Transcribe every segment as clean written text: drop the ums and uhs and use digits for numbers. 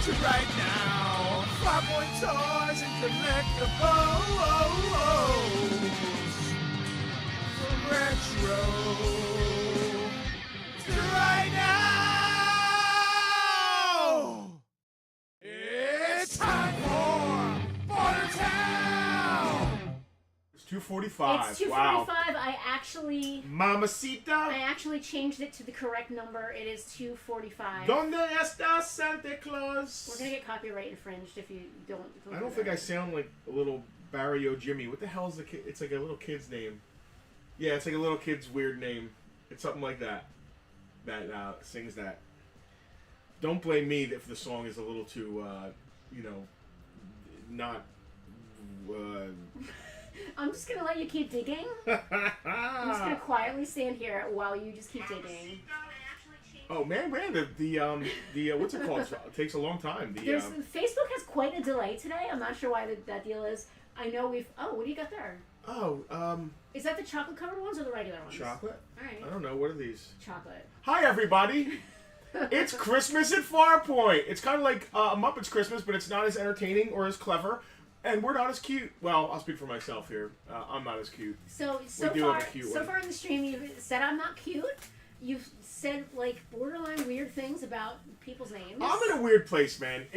to right now. Farpoint toys and collectibles. From retro to right now. It's time for Bartertown. It's 2:45. It's 2:45. Wow. I actually Mamacita. changed it to the correct number. It is 2:45. ¿Dónde está Santa Claus? We're gonna get copyright infringed if you don't. I don't think I sound like a little Barrio Jimmy. What the hell is the kid? It's like a little kid's name. Yeah, it's like a little kid's weird name. It's something like that. That sings that. Don't blame me if the song is a little too, not. I'm just gonna let you keep digging. I'm just gonna quietly stand here while you just keep digging. Oh man, the what's it called? It takes a long time. Facebook has quite a delay today. I'm not sure why that deal is. I know we've. Oh, what do you got there? Oh, Is that the chocolate covered ones or the regular ones? chocolate. All right. I don't know. What are these? Chocolate. Hi everybody. It's Christmas at Farpoint. It's kind of like Muppets Christmas, but it's not as entertaining or as clever. And we're not as cute. Well, I'll speak for myself here. I'm not as cute. So have a cute one. far in the stream, you've said I'm not cute. You've said like borderline weird things about people's names. I'm in a weird place, man.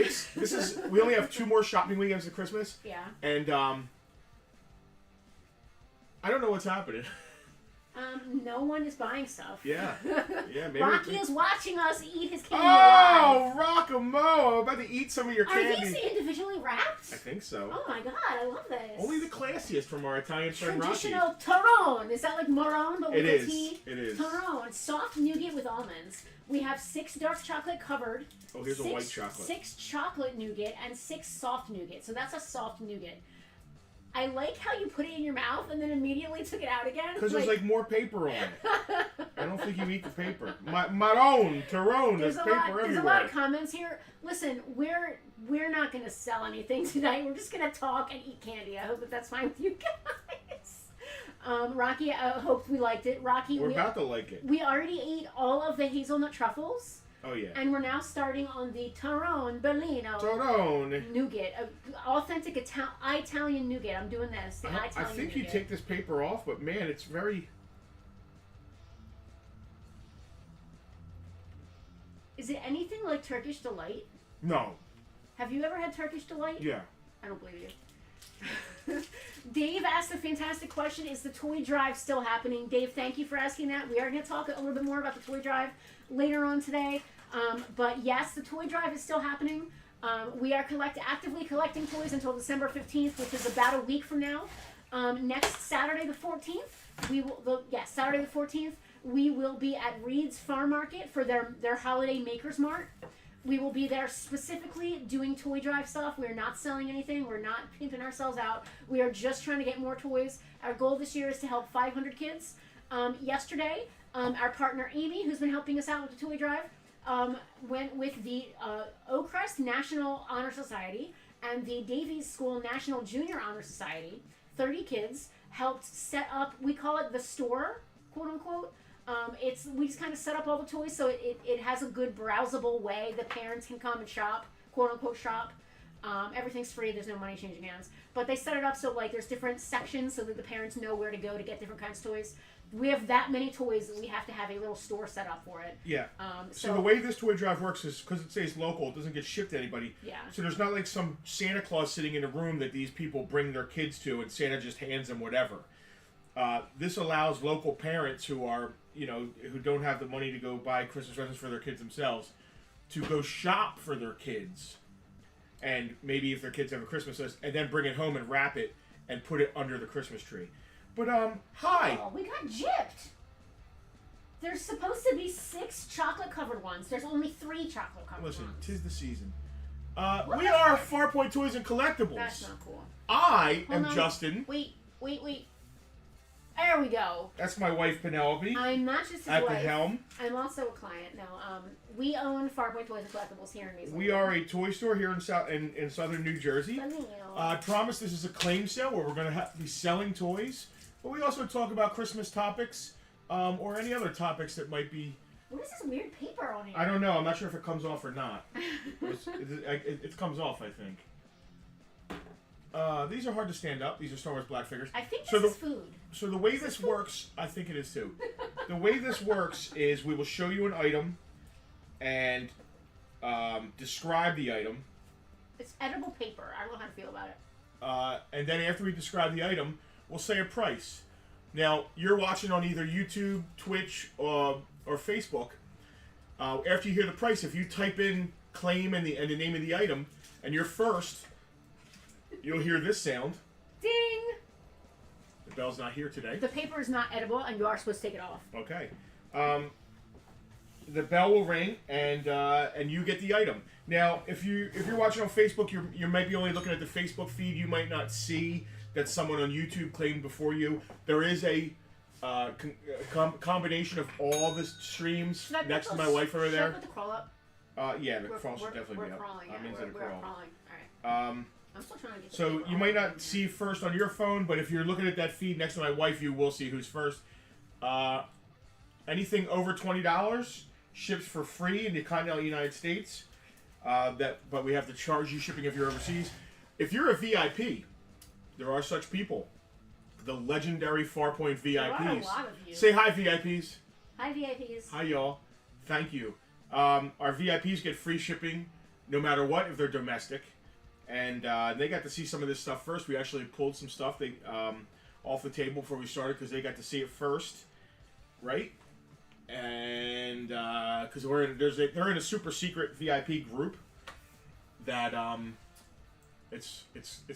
We only have 2 more shopping weekends at Christmas. Yeah. And I don't know what's happening. No one is buying stuff. Yeah. Yeah, maybe. Rocky is watching us eat his candy. Oh, Rockamo! I'm about to eat some of your Are candy. these individually wrapped? I think so. Oh my god, I love this. Only the classiest from our Italian friend Rocky. Traditional Torone. Is that like Marron but with a T? It is. Torone. Soft nougat with almonds. We have 6 dark chocolate covered. Oh, here's a white chocolate. 6 chocolate nougat and 6 soft nougat. So that's a soft nougat. I like how you put it in your mouth and then immediately took it out again. Because there's like more paper on it. I don't think you eat the paper. Marron, Torone, there's paper everywhere. There's a lot of comments here. Listen, we're not going to sell anything tonight. We're just going to talk and eat candy. I hope that's fine with you guys. Rocky, I hope we liked it. Rocky, we're about to like it. We already ate all of the hazelnut truffles. Oh, yeah. And we're now starting on the Torone Bellino. Torone. Nougat. Authentic Italian nougat. I'm doing this. I think you take this paper off, but man, it's very... Is it anything like Turkish Delight? No. Have you ever had Turkish Delight? Yeah. I don't believe you. Dave asked a fantastic question. Is the toy drive still happening? Dave, thank you for asking that. We are going to talk a little bit more about the toy drive later on today. But yes, the toy drive is still happening. We are actively collecting toys until December 15th, which is about a week from now. Next Saturday the 14th, Saturday the 14th, we will be at Reed's Farm Market for their holiday Makers Mart. We will be there specifically doing toy drive stuff. We're not selling anything. We're not pimping ourselves out. We are just trying to get more toys. Our goal this year is to help 500 kids. Yesterday, our partner Amy, who's been helping us out with the toy drive, went with the Oakcrest National Honor Society and the Davies School National Junior Honor Society. 30 kids helped set up, we call it the store, quote unquote. We just kind of set up all the toys so it has a good browsable way the parents can come and shop, quote unquote shop. Everything's free, there's no money changing hands. But they set it up so like there's different sections so that the parents know where to go to get different kinds of toys. We have that many toys that we have to have a little store set up for it. Yeah. So the way this toy drive works is because it stays local, it doesn't get shipped to anybody. Yeah. So there's not like some Santa Claus sitting in a room that these people bring their kids to and Santa just hands them whatever. This allows local parents who are, who don't have the money to go buy Christmas presents for their kids themselves to go shop for their kids. And maybe if their kids have a Christmas list, and then bring it home and wrap it and put it under the Christmas tree. But, hi. Oh, we got gypped. There's supposed to be 6 chocolate-covered ones. There's only 3 chocolate-covered ones. Listen, 'tis the season. We are Farpoint Toys and Collectibles. That's not cool. I Hold am on. Justin. Wait. There we go. That's my wife, Penelope. I'm not just his at wife. the helm. I'm also a client. No, we own Farpoint Toys and Collectibles here in Mason. We are a toy store here in southern New Jersey. I promise this is a claim sale where we're going to be selling toys, but we also talk about Christmas topics or any other topics that might be What is this weird paper on here? I don't know. I'm not sure if it comes off or not. It comes off, I think. These are hard to stand up. These are Star Wars black figures. I think this is food. So the way this works, I think it is too. The way this works is we will show you an item and describe the item. It's edible paper. I don't know how to feel about it. And then after we describe the item, we'll say a price. Now, you're watching on either YouTube, Twitch, or Facebook. After you hear the price, if you type in claim and the name of the item, and you're first, you'll hear this sound. Ding! The bell's not here today. The paper is not edible, and you are supposed to take it off. Okay. The bell will ring, and you get the item. Now, if you're watching on Facebook, you might be only looking at the Facebook feed. You might not see that someone on YouTube claimed before you. There is a combination of all the streams next to my wife over there. Should I put the crawl up? Yeah, the crawl should definitely be up. Crawling, yeah. We're crawling. All right. I'm still trying to get the So paper you off. might not see first on your phone, but if you're looking at that feed next to my wife, you will see who's first. Anything over $20 ships for free in the continental United States. But we have to charge you shipping if you're overseas. If you're a VIP, there are such people. The legendary Farpoint VIPs. There are a lot of you. Say hi, VIPs. Hi, VIPs. Hi, y'all. Thank you. Our VIPs get free shipping no matter what if they're domestic. And they got to see some of this stuff first. We actually pulled some stuff off the table before we started because they got to see it first. Right? And because they're in a super secret VIP group that it's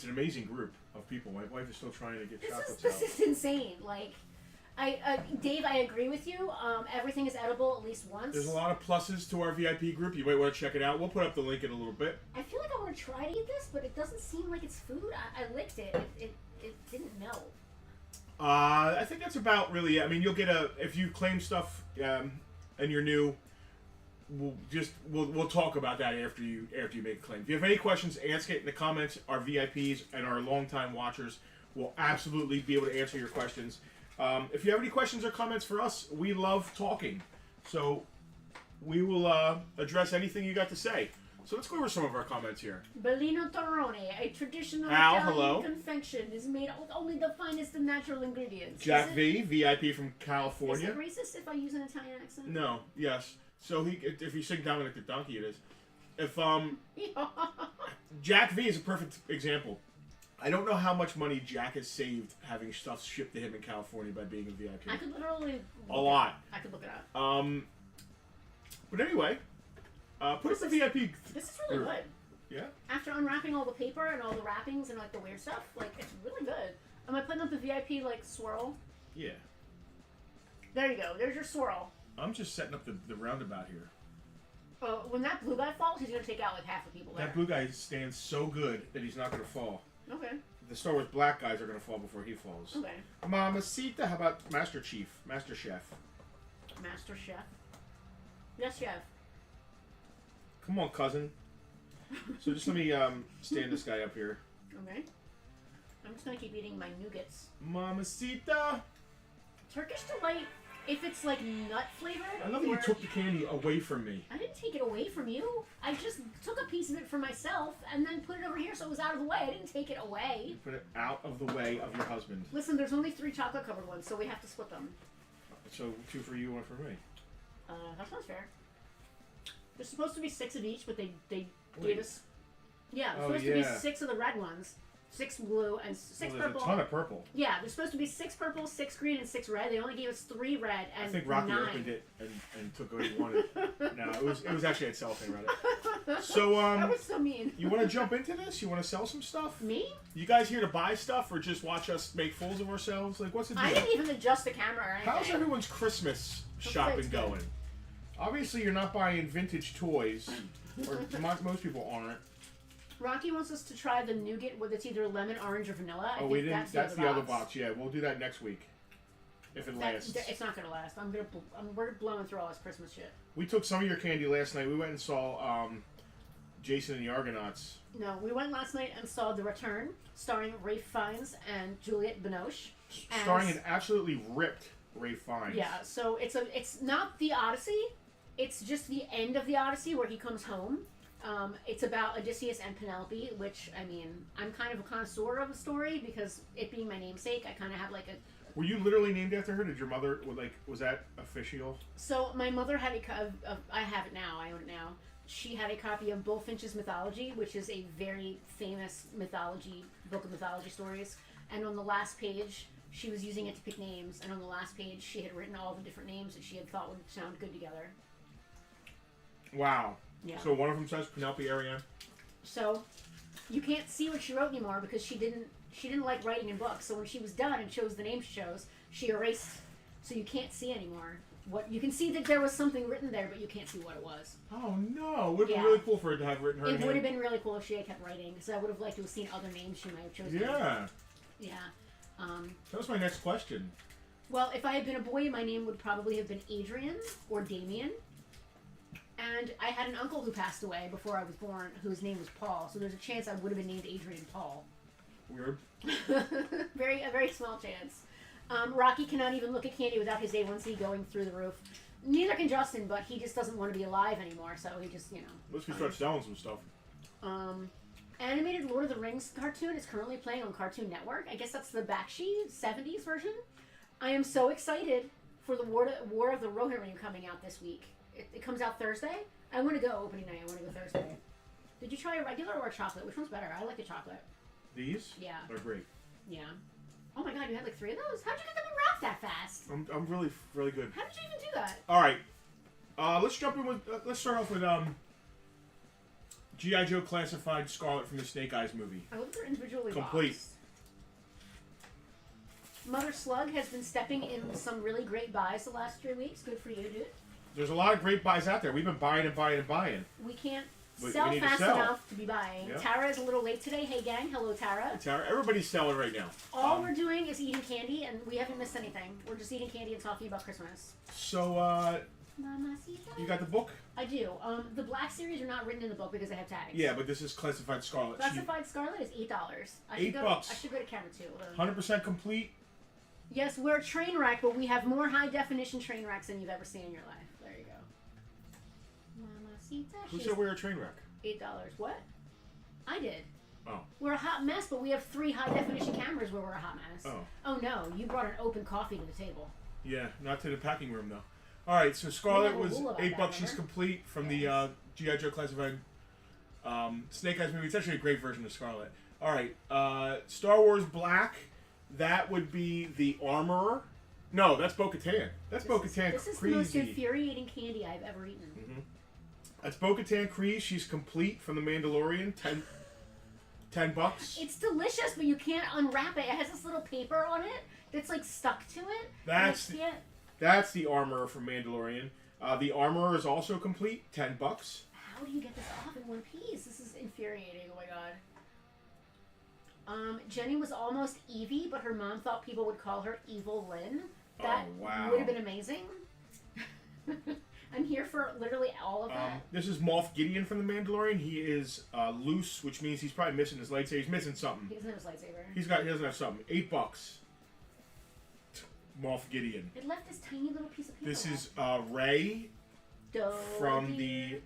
an amazing group of people. My wife is still trying to get chocolates out. This is insane. Like, Dave, I agree with you. Everything is edible at least once. There's a lot of pluses to our VIP group. You might want to check it out. We'll put up the link in a little bit. I feel like I want to try to eat this, but it doesn't seem like it's food. I licked it. It didn't melt. I think that's about really it. I mean, you'll get if you claim stuff and you're new, we'll talk about that after you make a claim. If you have any questions, ask it in the comments. Our VIPs and our longtime watchers will absolutely be able to answer your questions. If you have any questions or comments for us, we love talking, so we will address anything you got to say. So let's go over some of our comments here. Bellino Torrone, a traditional Al, Italian hello. confection, is made with only the finest of natural ingredients. Jack V, VIP from Is California. it racist if I use an Italian accent? No, yes. So if you sing Dominic the Donkey, it is. If Jack V is a perfect example. I don't know how much money Jack has saved having stuff shipped to him in California by being a VIP. I could literally... A lot. I could look it up. But anyway, put up the VIP. This is really good. Yeah? After unwrapping all the paper and all the wrappings and like the weird stuff, like it's really good. Am I putting up the VIP like swirl? Yeah. There you go. There's your swirl. I'm just setting up the roundabout here. When that blue guy falls, he's gonna take out like half the people there. That blue guy stands so good that he's not going to fall. Okay. The Star Wars black guys are going to fall before he falls. Okay. Mamacita, how about Master Chef? Master Chef. Yes, chef. Come on, cousin. So just let me stand this guy up here. Okay. I'm just gonna keep eating my nougats. Mamacita. Turkish Delight, if it's like nut flavored. I love that you took the candy away from me. I didn't take it away from you. I just took a piece of it for myself and then put it over here so it was out of the way. I didn't take it away. You put it out of the way of your husband. Listen, there's only 3 chocolate covered ones, so we have to split them. So 2 for you, 1 for me. That sounds fair. There's supposed to be 6 of each, but they Wait. gave us... Yeah, there's supposed to be 6 of the red ones. 6 blue and 6 there's purple. a ton of purple. Yeah, there's supposed to be 6 purple, 6 green, and 6 red. They only gave us 3 red and I think Rocky 9. opened it and took what he wanted. No, it was actually at cellophane, right? So That was so mean. you want to jump into this? You want to sell some stuff? Me? You guys here to buy stuff or just watch us make fools of ourselves? Like, what's the deal? I didn't even adjust the camera or anything. How's everyone's Christmas shopping it's good. going? Obviously, you're not buying vintage toys, or most people aren't. Rocky wants us to try the nougat with it's either lemon, orange, or vanilla. I Oh, think we didn't. That's the other box. box. Yeah, we'll do that next week, if it lasts. It's not gonna last. We're blowing through all this Christmas shit. We took some of your candy last night. We went and saw Jason and the Argonauts. No, we went last night and saw The Return, starring Ralph Fiennes and Juliette Binoche. Starring an absolutely ripped Ralph Fiennes. Yeah, so it's not the Odyssey. It's just the end of the Odyssey where he comes home. It's about Odysseus and Penelope, which, I mean, I'm kind of a connoisseur of the story because it being my namesake, I kind of have like a... Were you literally named after her? Did your mother, was that official? So my mother had I have it now, I own it now. She had a copy of Bullfinch's Mythology, which is a very famous book of mythology stories. And on the last page, she was using it to pick names. And on the last page, she had written all the different names that she had thought would sound good together. Wow. Yeah. So one of them says Penelope Ariane. So you can't see what she wrote anymore because she didn't like writing in books. So when she was done and chose the name she chose, she erased. So you can't see anymore. What you can see that there was something written there, but you can't see what it was. Oh no! It would have been really cool for her to have written her name. It would have been really cool if she had kept writing. So I would have liked to have seen other names she might have chosen. Yeah. Yeah. That was my next question. Well, if I had been a boy, my name would probably have been Adrian or Damien. And I had an uncle who passed away before I was born, whose name was Paul. So there's a chance I would have been named Adrian Paul. Weird. A very small chance. Rocky cannot even look at candy without his A1C going through the roof. Neither can Justin, but he just doesn't want to be alive anymore, so he just, Let's start selling some stuff. Animated Lord of the Rings cartoon is currently playing on Cartoon Network. I guess that's the Bakshi 70s version. I am so excited for the War of the Rohirrim coming out this week. It comes out Thursday. I want to go opening night. I want to go Thursday. Did you try a regular or a chocolate? Which one's better? I like the chocolate. These? Yeah. They're great. Yeah. Oh my god, you had like 3 of those? How'd you get them unwrapped that fast? I'm really, really good. How did you even do that? All right. Let's jump in with. Let's start off with G.I. Joe Classified Scarlet from the Snake Eyes movie. I look for individually Complete. boxed. Mother Slug has been stepping in some really great buys the last 3 weeks. Good for you, dude. There's a lot of great buys out there. We've been buying and buying and buying. We can't We sell need to fast sell. enough to be buying. Yep. Tara is a little late today. Hey, gang. Hello, Tara. Tara, everybody's selling right now. All we're doing is eating candy, and we haven't missed anything. We're just eating candy and talking about Christmas. So, you got the book? I do. The Black series are not written in the book because they have tags. Yeah, but this is Classified Scarlet. Classified Scarlet is $8. $8. I should go to camera too. 100% complete. Yes, we're a train wreck, but we have more high definition train wrecks than you've ever seen in your life. There you go. Mamacita. Who said we were a train wreck? $8. What? I did. Oh. We're a hot mess, but we have 3 high definition cameras where we're a hot mess. Oh. Oh no, you brought an open coffee to the table. Yeah, not to the packing room though. All right, so Scarlet was $8. She's remember? complete from the G.I. Joe Classified Snake Eyes movie. It's actually a great version of Scarlet. All right, Star Wars Black. That would be the Armorer. No, that's Bo-Katan. That's Bo-Katan. This is the most infuriating candy I've ever eaten. Mm-hmm. That's Bo-Katan Kryze. She's complete from The Mandalorian. $10. It's delicious, but you can't unwrap it. It has this little paper on it that's like stuck to it. That's the Armorer from Mandalorian. The Armorer is also complete. $10. How do you get this off in one piece? This is infuriating. Oh my god. Jenny was almost Evie, but her mom thought people would call her Evil Lynn. That would have been amazing. I'm here for literally all of that. This is Moff Gideon from The Mandalorian. He is loose, which means he's probably missing his lightsaber. He's missing something. He doesn't have his lightsaber. He doesn't have something. $8. Moff Gideon. It left this tiny little piece of paper. This is Rey from the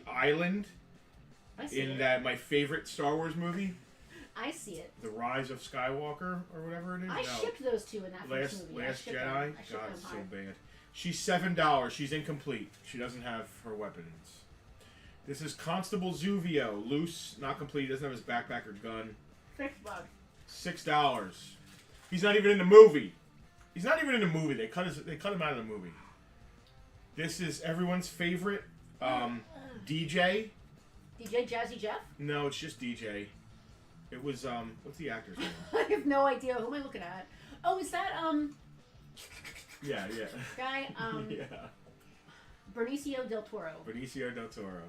island in that my favorite Star Wars movie. I see it. The Rise of Skywalker or whatever it is. I shipped those two in that first movie. Last Jedi. God, it's so bad. She's $7. She's incomplete. She doesn't have her weapons. This is Constable Zuvio. Loose, not complete. He doesn't have his backpack or gun. $6. He's not even in the movie. He's not even in the movie. They cut him out of the movie. This is everyone's favorite DJ. DJ Jazzy Jeff? No, it's just DJ. It was what's the actor's name? I have no idea. Who am I looking at? Oh, is that Yeah. guy yeah. Benicio del Toro. Benicio del Toro.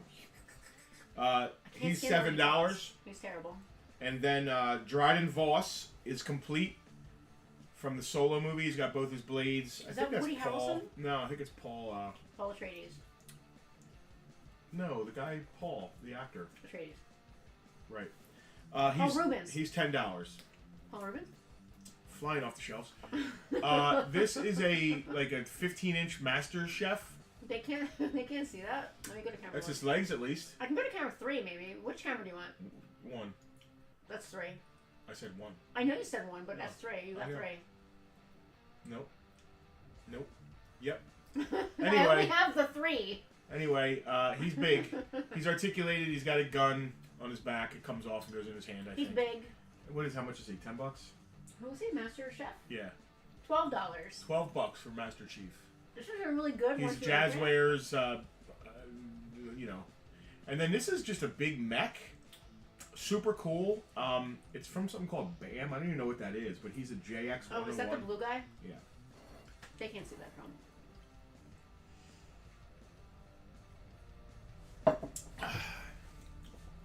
He's $7. He's terrible. And then Dryden Voss is complete from the Solo movie. He's got both his blades. Is that Woody Harrelson? No, I think it's Paul. Paul Atreides. No, the guy Paul, the actor. Atreides. Right. Paul Rubens. He's $10. Paul Rubens? flying off the shelves. This is a 15-inch Master Chef. They can't see that. Let me go to camera. That's 1. his legs, at least. I can go to camera 3, maybe. Which camera do you want? 1. That's 3. I said 1. I know you said 1, but No. that's 3. You got 3. Nope. Nope. Yep. I Anyway. only have the 3. Anyway, he's big. He's articulated. He's got a gun on his back. It comes off and goes in his hand, I He's think. big. How much is he? $10? Who was he? Master Chef? Yeah. $12. $12 for Master Chief. This is a really good one. He's Jazzwares, And then this is just a big mech. Super cool. It's from something called BAM. I don't even know what that is, but he's a JX101. Oh, is that the blue guy? Yeah. They can't see that from.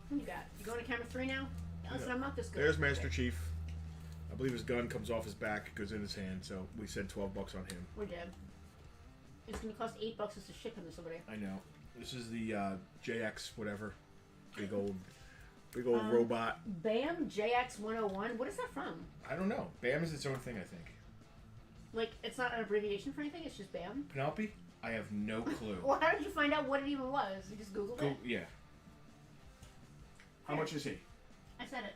Who you got? You going to camera 3 now? Listen, I'm not this good. There's Master Chief. I believe his gun comes off his back, goes in his hand, so we said $12 on him. We're dead. It's going to cost $8 just to ship him to somebody. I know. This is the JX whatever. Big old robot. BAM JX101. What is that from? I don't know. BAM is its own thing, I think. Like, it's not an abbreviation for anything? It's just BAM? Penelope? I have no clue. Well, how did you find out what it even was? You just Googled it? Yeah. How much is he? I said it.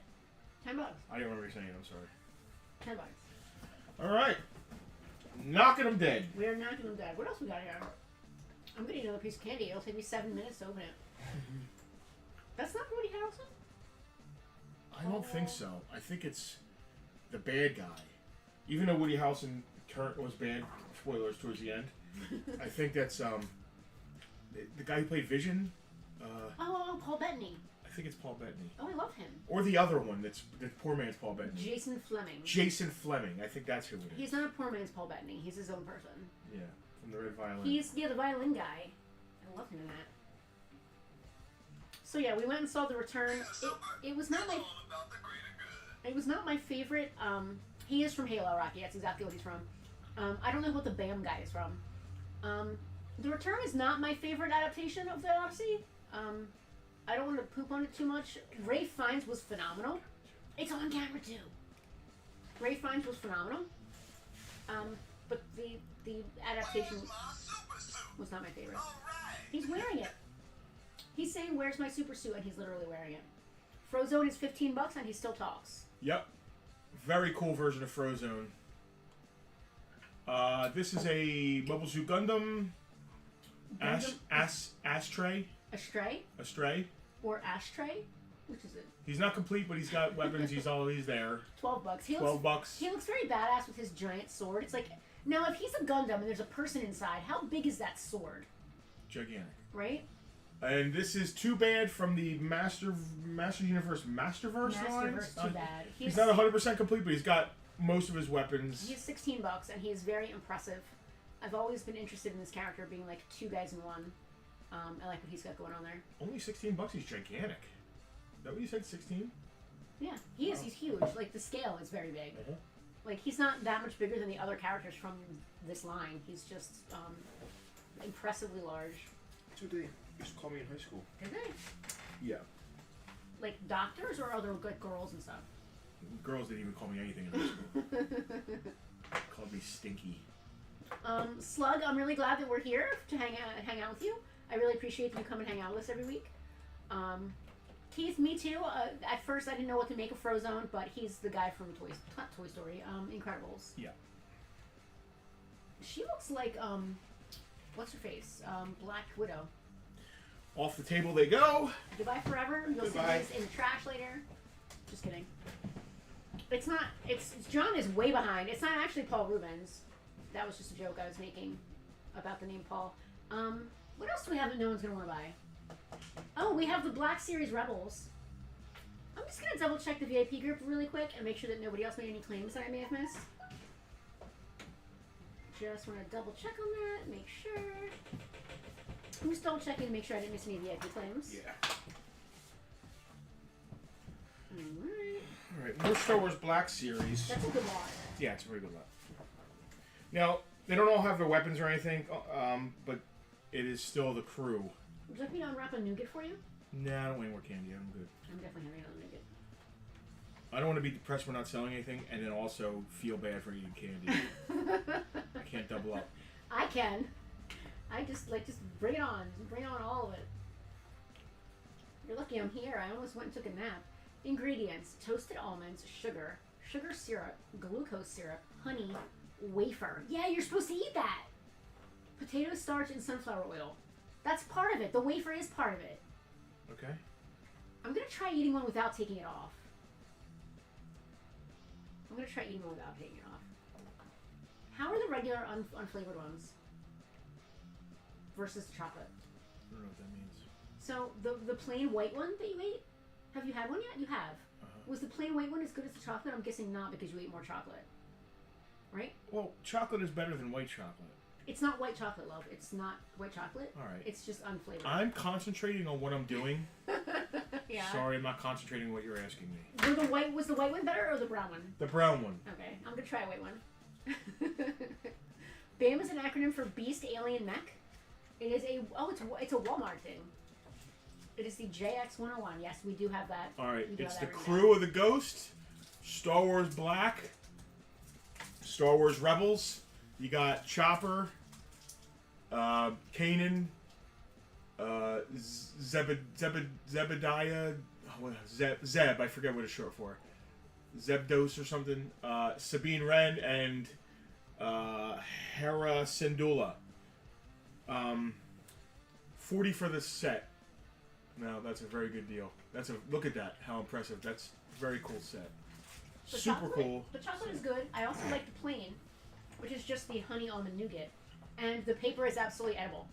$10. I didn't remember you saying it. I'm sorry. $10. All right. Knocking them dead. We are knocking them dead. What else we got here? I'm going to eat another piece of candy. It'll take me 7 minutes to open it. That's not Woody Harrelson? I don't think so. I think it's the bad guy. Even though Woody Harrelson was bad, spoilers towards the end, I think that's the guy who played Vision. Paul Bettany. I think it's Paul Bettany. Oh, I love him. Or the other one that's the poor man's Paul Bettany. Jason Fleming. Jason Fleming. I think that's who it is. He's not a poor man's Paul Bettany. He's his own person. Yeah, from the Red Violin. He's the violin guy. I love him in that. So yeah, we went and saw The Return. It was not my. It was not my favorite. He is from Halo, Rocky. That's exactly what he's from. I don't know what the BAM guy is from. The Return is not my favorite adaptation of the Odyssey. I don't want to poop on it too much. Ralph Fiennes was phenomenal. It's on camera too. Ralph Fiennes was phenomenal. But the adaptation was not my favorite. He's wearing it. He's saying, "Where's my super suit?" and he's literally wearing it. Frozone is $15 and he still talks. Yep. Very cool version of Frozone. This is a Mobile Suit Gundam. Astray. Astray? Or Ashtray? Which is it? He's not complete, but he's got weapons. He's there. $12. $12. He looks very badass with his giant sword. It's like, now if he's a Gundam and there's a person inside, how big is that sword? Gigantic. Right? And this is Too Bad from the Master Universe Masterverse lines. Too Bad. He's not 100% complete, but he's got most of his weapons. He's $16 and he is very impressive. I've always been interested in this character being like 2 guys in one. I like what he's got going on there. Only $16. He's gigantic. Is that what you said? 16? Yeah, he is. He's huge. Like the scale is very big. Uh-huh. Like he's not that much bigger than the other characters from this line. He's just impressively large. That's what they used to call me in high school. Did they? Yeah. Like doctors or other good girls and stuff? Girls didn't even call me anything in high school. Called me Stinky. Slug, I'm really glad that we're here to hang out with you. I really appreciate that you come and hang out with us every week. Keith, me too. At first, I didn't know what to make of Frozone, but he's the guy from Toy Story, Incredibles. Yeah. She looks like what's her face? Black Widow. Off the table they go. Goodbye forever. You'll see this in the trash later. Just kidding. It's not. It's John is way behind. It's not actually Paul Rubens. That was just a joke I was making about the name Paul. What else do we have that no one's gonna want to buy? Oh, we have the Black Series Rebels. I'm just gonna double check the VIP group really quick and make sure that nobody else made any claims that I may have missed. Just want to double check on that, make sure. I'm just double checking to make sure I didn't miss any VIP claims. Yeah. Alright. More Star Wars Black Series. That's a good lot. Yeah, it's a very good lot. Now, they don't all have their weapons or anything, but it is still the crew. Would you like me to unwrap a nougat for you? Nah, I don't want any more candy. I'm good. I'm definitely having another nougat. I don't want to be depressed we're not selling anything, and then also feel bad for eating candy. I can't double up. I can. I just bring it on. Just bring on all of it. You're lucky I'm here. I almost went and took a nap. Ingredients: toasted almonds, sugar syrup, glucose syrup, honey, wafer. Yeah, you're supposed to eat that. Potato starch and sunflower oil. That's part of it. The wafer is part of it. Okay. I'm gonna try eating one without taking it off. I'm gonna try eating one without taking it off. How are the regular unflavored ones versus the chocolate? I don't know what that means. So the plain white one that you ate, have you had one yet? You have. Was the plain white one as good as the chocolate? I'm guessing not, because you ate more chocolate. Right? Well, chocolate is better than white chocolate. It's not white chocolate, love. It's not white chocolate. All right. It's just unflavored. I'm concentrating on what I'm doing. Yeah. Sorry, I'm not concentrating on what you're asking me. Was the white one better or the brown one? The brown one. Okay, I'm gonna try a white one. BAM is an acronym for Beast Alien Mech. It is it's a Walmart thing. It is the JX101. Yes, we do have that. All right, it's the written crew down. of the Ghost, Star Wars Black, Star Wars Rebels. You got Chopper, Kanan, Zebediah, Zeb. I forget what it's short for. Zebdos or something. Sabine Wren and Hera Syndulla. 40 for the set. No, that's a very good deal. Look at that. How impressive. That's a very cool set. The Super chocolate, cool. The chocolate is good. I also like the plain, which is just the honey almond nougat. And the paper is absolutely edible.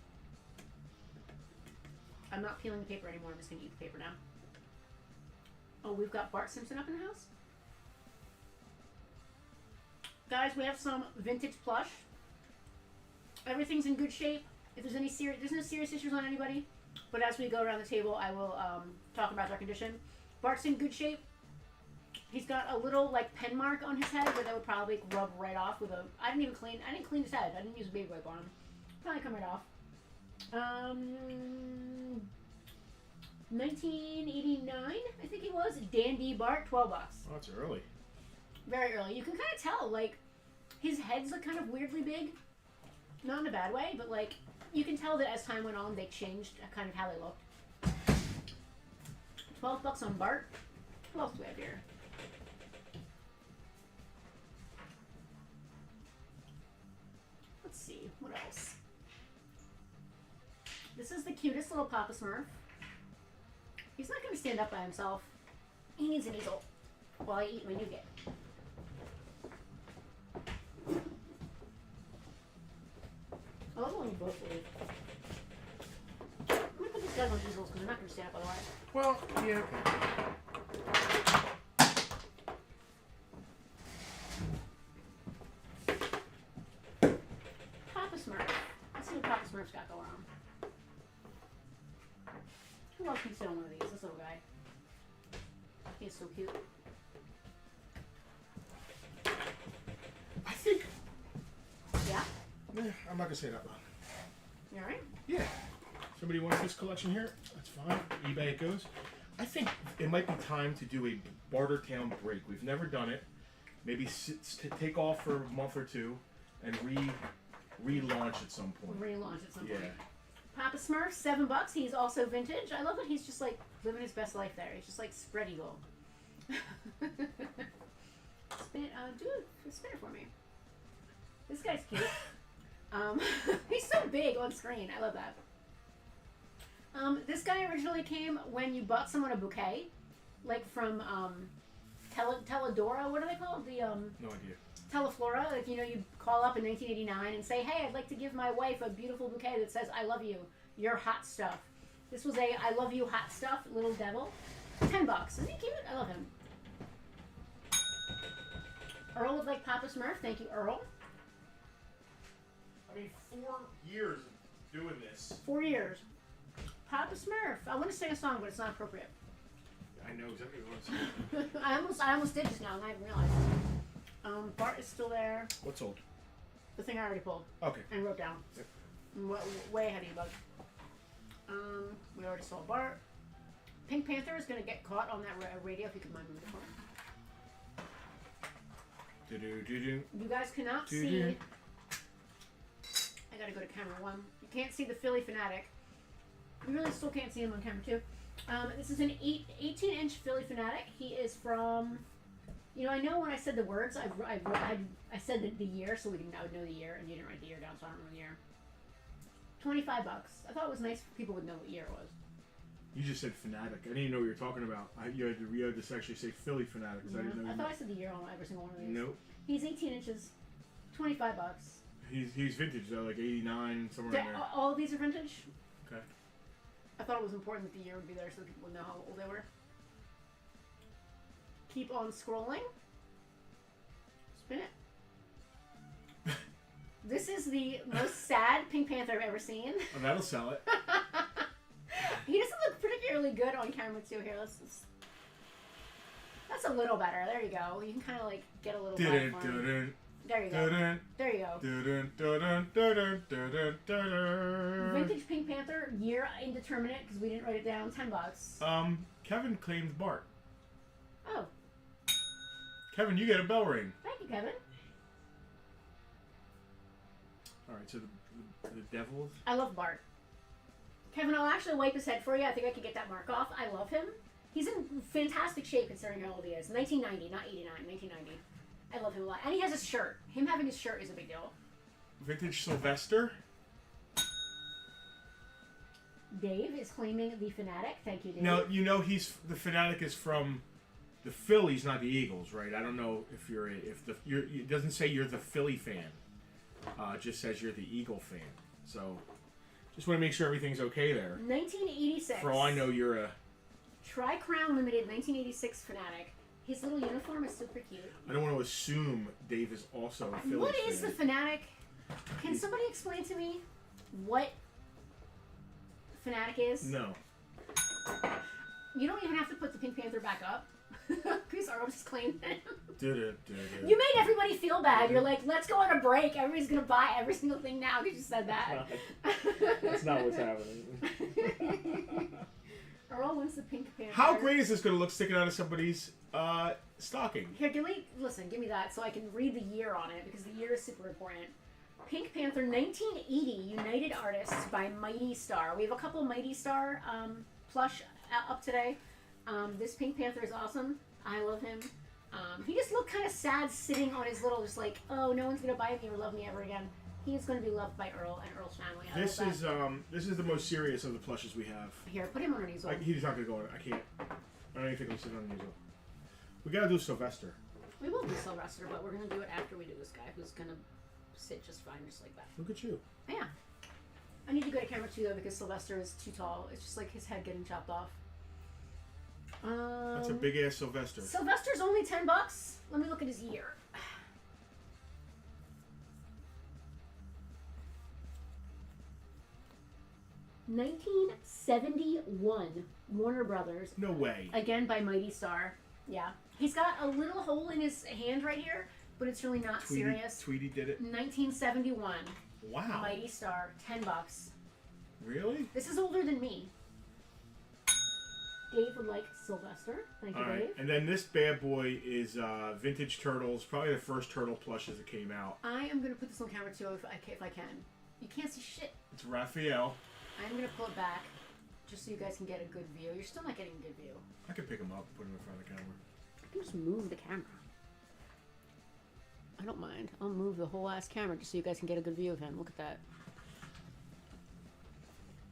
I'm not peeling the paper anymore. I'm just going to eat the paper now. Oh, we've got Bart Simpson up in the house. Guys, we have some vintage plush. Everything's in good shape. If there's no serious issues on anybody. But as we go around the table, I will talk about their condition. Bart's in good shape. He's got a little pen mark on his head, but that would probably rub right off with a. I didn't clean his head. I didn't use a baby wipe on him. Probably come right off. 1989, I think it was. Dandy Bart, $12. Oh, that's early. Very early. You can kind of tell, his heads look kind of weirdly big. Not in a bad way, but you can tell that as time went on, they changed kind of how they looked. $12 on Bart. Who else do we have here? Let's see, what else? This is the cutest little Papa Smurf. He's not going to stand up by himself. He needs an easel while I eat my nougat. I love when you both leave. I'm going to put these guys on easels because they're not going to stand up otherwise. Well, yeah. Papa Smurf. Let's see what Papa Smurf's got going on. Who else can sit on one of these? This little guy. He's so cute. I think. Yeah? I'm not gonna say that loud. You alright? Yeah. Somebody wants this collection here? That's fine. eBay it goes. I think it might be time to do a Bartertown break. We've never done it. Maybe take off for a month or two and relaunch at some point. Relaunch at some Yeah. point. Papa Smurf, $7. He's also vintage. I love that he's just living his best life there. He's just spread eagle. Spin it for me. This guy's cute. He's so big on screen. I love that. This guy originally came when you bought someone a bouquet, from Teledora. What do they call it? No idea. Teleflora. You call up in 1989 and say, "Hey, I'd like to give my wife a beautiful bouquet that says I love you. You're hot stuff." This was a I love you hot stuff little devil. $10. Isn't he cute? I love him. Earl would like Papa Smurf. Thank you, Earl. I mean, 4 years doing this. 4 years. Papa Smurf. I want to sing a song, but it's not appropriate. I know exactly what it was. I almost did just now, and I didn't realize. Bart is still there. What's old? The thing I already pulled. Okay. And wrote down. Yep. Way ahead of you, bud. We already saw Bart. Pink Panther is going to get caught on that radio if you could mind moving it for me. You guys cannot see. I gotta go to camera 1. You can't see the Philly Fanatic. You really still can't see him on camera 2. This is an 18-inch Philly Fanatic. He is from. You know, I know when I said the words, I said the year, so I would know the year, and you didn't write the year down, so I don't know the year. $25. I thought it was nice if people would know what year it was. You just said Fanatic. I didn't even know what you were talking about. You had to actually say Philly Fanatic. I didn't know. I thought I said the year on every single one of these. Nope. He's 18 inches, $25. He's vintage though, like 89, somewhere in there. All of these are vintage? Okay. I thought it was important that the year would be there so that people would know how old they were. Keep on scrolling. Spin it. This is the most sad Pink Panther I've ever seen. Oh, that'll sell it. He doesn't look particularly good on camera too. Here, that's a little better. There you go. You can kind of like get a little vibe from him. There you go. There you go. Vintage Pink Panther, year indeterminate because we didn't write it down. $10. Kevin claimed Bart. Oh. Kevin, you get a bell ring. Thank you, Kevin. All right, so the Devils. I love Bart. Kevin, I'll actually wipe his head for you. I think I could get that mark off. I love him. He's in fantastic shape considering how old he is. 1990, not 89. 1990. I love him a lot. And he has his shirt. Him having his shirt is a big deal. Vintage Sylvester. Dave is claiming the Fanatic. Thank you, Dave. Now, you know the Fanatic is from the Phillies, not the Eagles, right? I don't know if it doesn't say you're the Philly fan. It just says you're the Eagle fan. So, just want to make sure everything's okay there. 1986. For all I know, you're a Tri-Crown Limited 1986 Fanatic. His little uniform is super cute. I don't want to assume Dave is also a Phillies What is fan. the Fanatic? Can somebody explain to me what Fanatic is? No. You don't even have to put the Pink Panther back up. Because Earl just claimed it. You You made everybody feel bad. You're like, let's go on a break. Everybody's going to buy every single thing now because you said that. That's not what's happening. Earl wants the Pink Panther. How great is this going to look sticking out of somebody's stocking? Here, give me that so I can read the year on it because the year is super important. Pink Panther 1980 United Artists by Mighty Star. We have a couple Mighty Star plush up today. This Pink Panther is awesome. I love him. He just looked kind of sad sitting on his little, just like, oh, no one's going to buy me or love me ever again. He is going to be loved by Earl and Earl's family. This is the most serious of the plushes we have. Here, put him on an easel. He's not going to go on it. I can't. I don't even think he'll sit on the easel. We got to do Sylvester. We will do Sylvester, but we're going to do it after we do this guy who's going to sit just fine, just like that. Look at you. Yeah. I need to go to camera 2, though, because Sylvester is too tall. It's just like his head getting chopped off. That's a big ass Sylvester. Sylvester's only $10. Let me look at his year. $1971, Warner Brothers. No way. Again by Mighty Star. Yeah. He's got a little hole in his hand right here, but it's really not serious. Tweety did it. 1971. Wow. Mighty Star, $10. Really? This is older than me. Dave would like Sylvester. Thank you, All right. Dave. And then this bad boy is Vintage Turtles, probably the first Turtle plushes that came out. I am going to put this on camera too if I can. You can't see shit. It's Raphael. I'm going to pull it back just so you guys can get a good view. You're still not getting a good view. I could pick him up and put him in front of the camera. I can just move the camera. I don't mind. I'll move the whole ass camera just so you guys can get a good view of him. Look at that.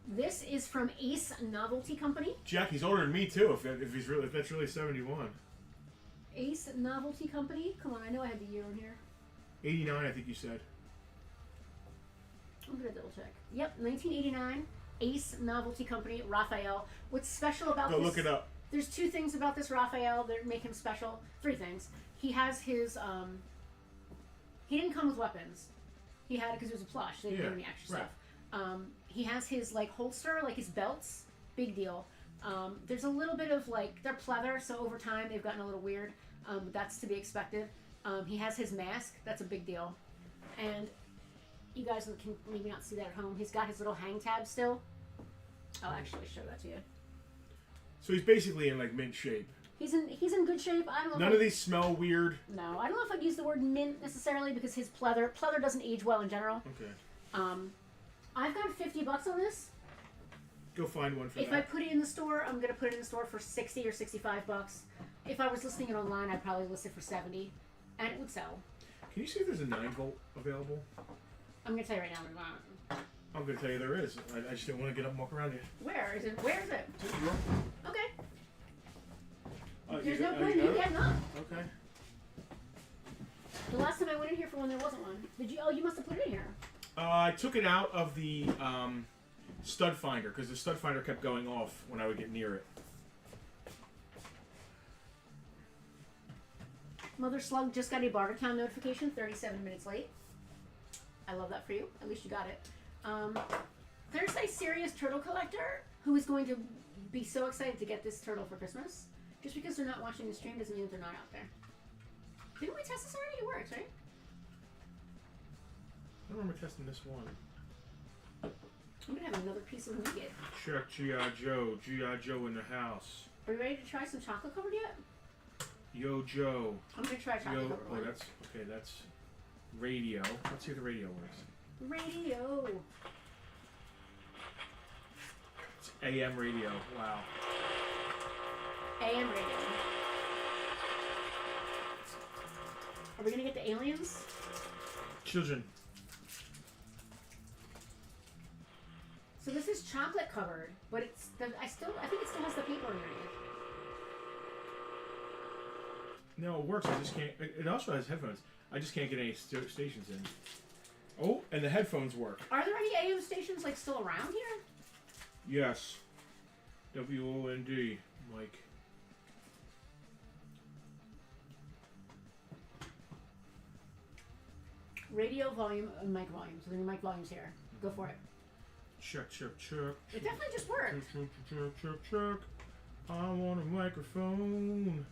This is from Ace Novelty Company. Jackie's older than me too. If that's really 71. Ace Novelty Company. Come on, I know I had the year on here. 89, I think you said. I'm gonna double check. Yep, 1989. Ace Novelty Company. Raphael. What's special about this? Go look it up. There's 2 things about this Raphael that make him special. 3 things. He has his he didn't come with weapons. He had it because it was a plush. They didn't give him any extra right. stuff. He has his like holster, like his belts. Big deal. There's a little bit of like they're pleather, so over time they've gotten a little weird. That's to be expected. He has his mask. That's a big deal. And you guys can maybe not see that at home. He's got his little hang tab still. I'll actually show that to you. So he's basically in like mint shape. He's in good shape. I don't know. None of these smell weird. No, I don't know if I'd use the word mint necessarily because his pleather doesn't age well in general. Okay. I've got $50 on this. Go find one for If that. I put it in the store, I'm gonna put it in the store for $60 or $65. If I was listing it online, I'd probably list it for $70, and it would sell. Can you see if there's a 9-volt available? I'm gonna tell you right now, there's not. I'm gonna tell you there is. I just didn't want to get up and walk around here. Where is it? Where is it? Okay. There's you no got- point you in you got it? getting up. Okay. The last time I went in here for one, there wasn't one. Did you? Oh, you must have put it in here. I took it out of the stud finder because the stud finder kept going off when I would get near it. Mother Slug just got a Bartertown notification, 37 minutes late. I love that for you. At least you got it. There's a serious turtle collector who is going to be so excited to get this turtle for Christmas. Just because they're not watching the stream doesn't mean that they're not out there. Didn't we test this already? It works, right? I don't remember testing this one. I'm going to have another piece of nougat. Check G.I. Joe. G.I. Joe in the house. Are you ready to try some chocolate covered yet? Yo, Joe. I'm going to try chocolate Yo, covered oh, one. that's okay. That's radio. Let's see if the radio works. Radio. It's AM radio. Wow. AM radio. Are we going to get the aliens? Children. So this is chocolate covered, but it's I think it still has the paper underneath. No, it works. I just can't. It also has headphones. I just can't get any stations in. Oh, and the headphones work. Are there any AM stations like still around here? Yes. WOND, Mike. Radio volume and mic volume. So the mic volume's here. Go for it. Check. It definitely just worked. Check. I want a microphone.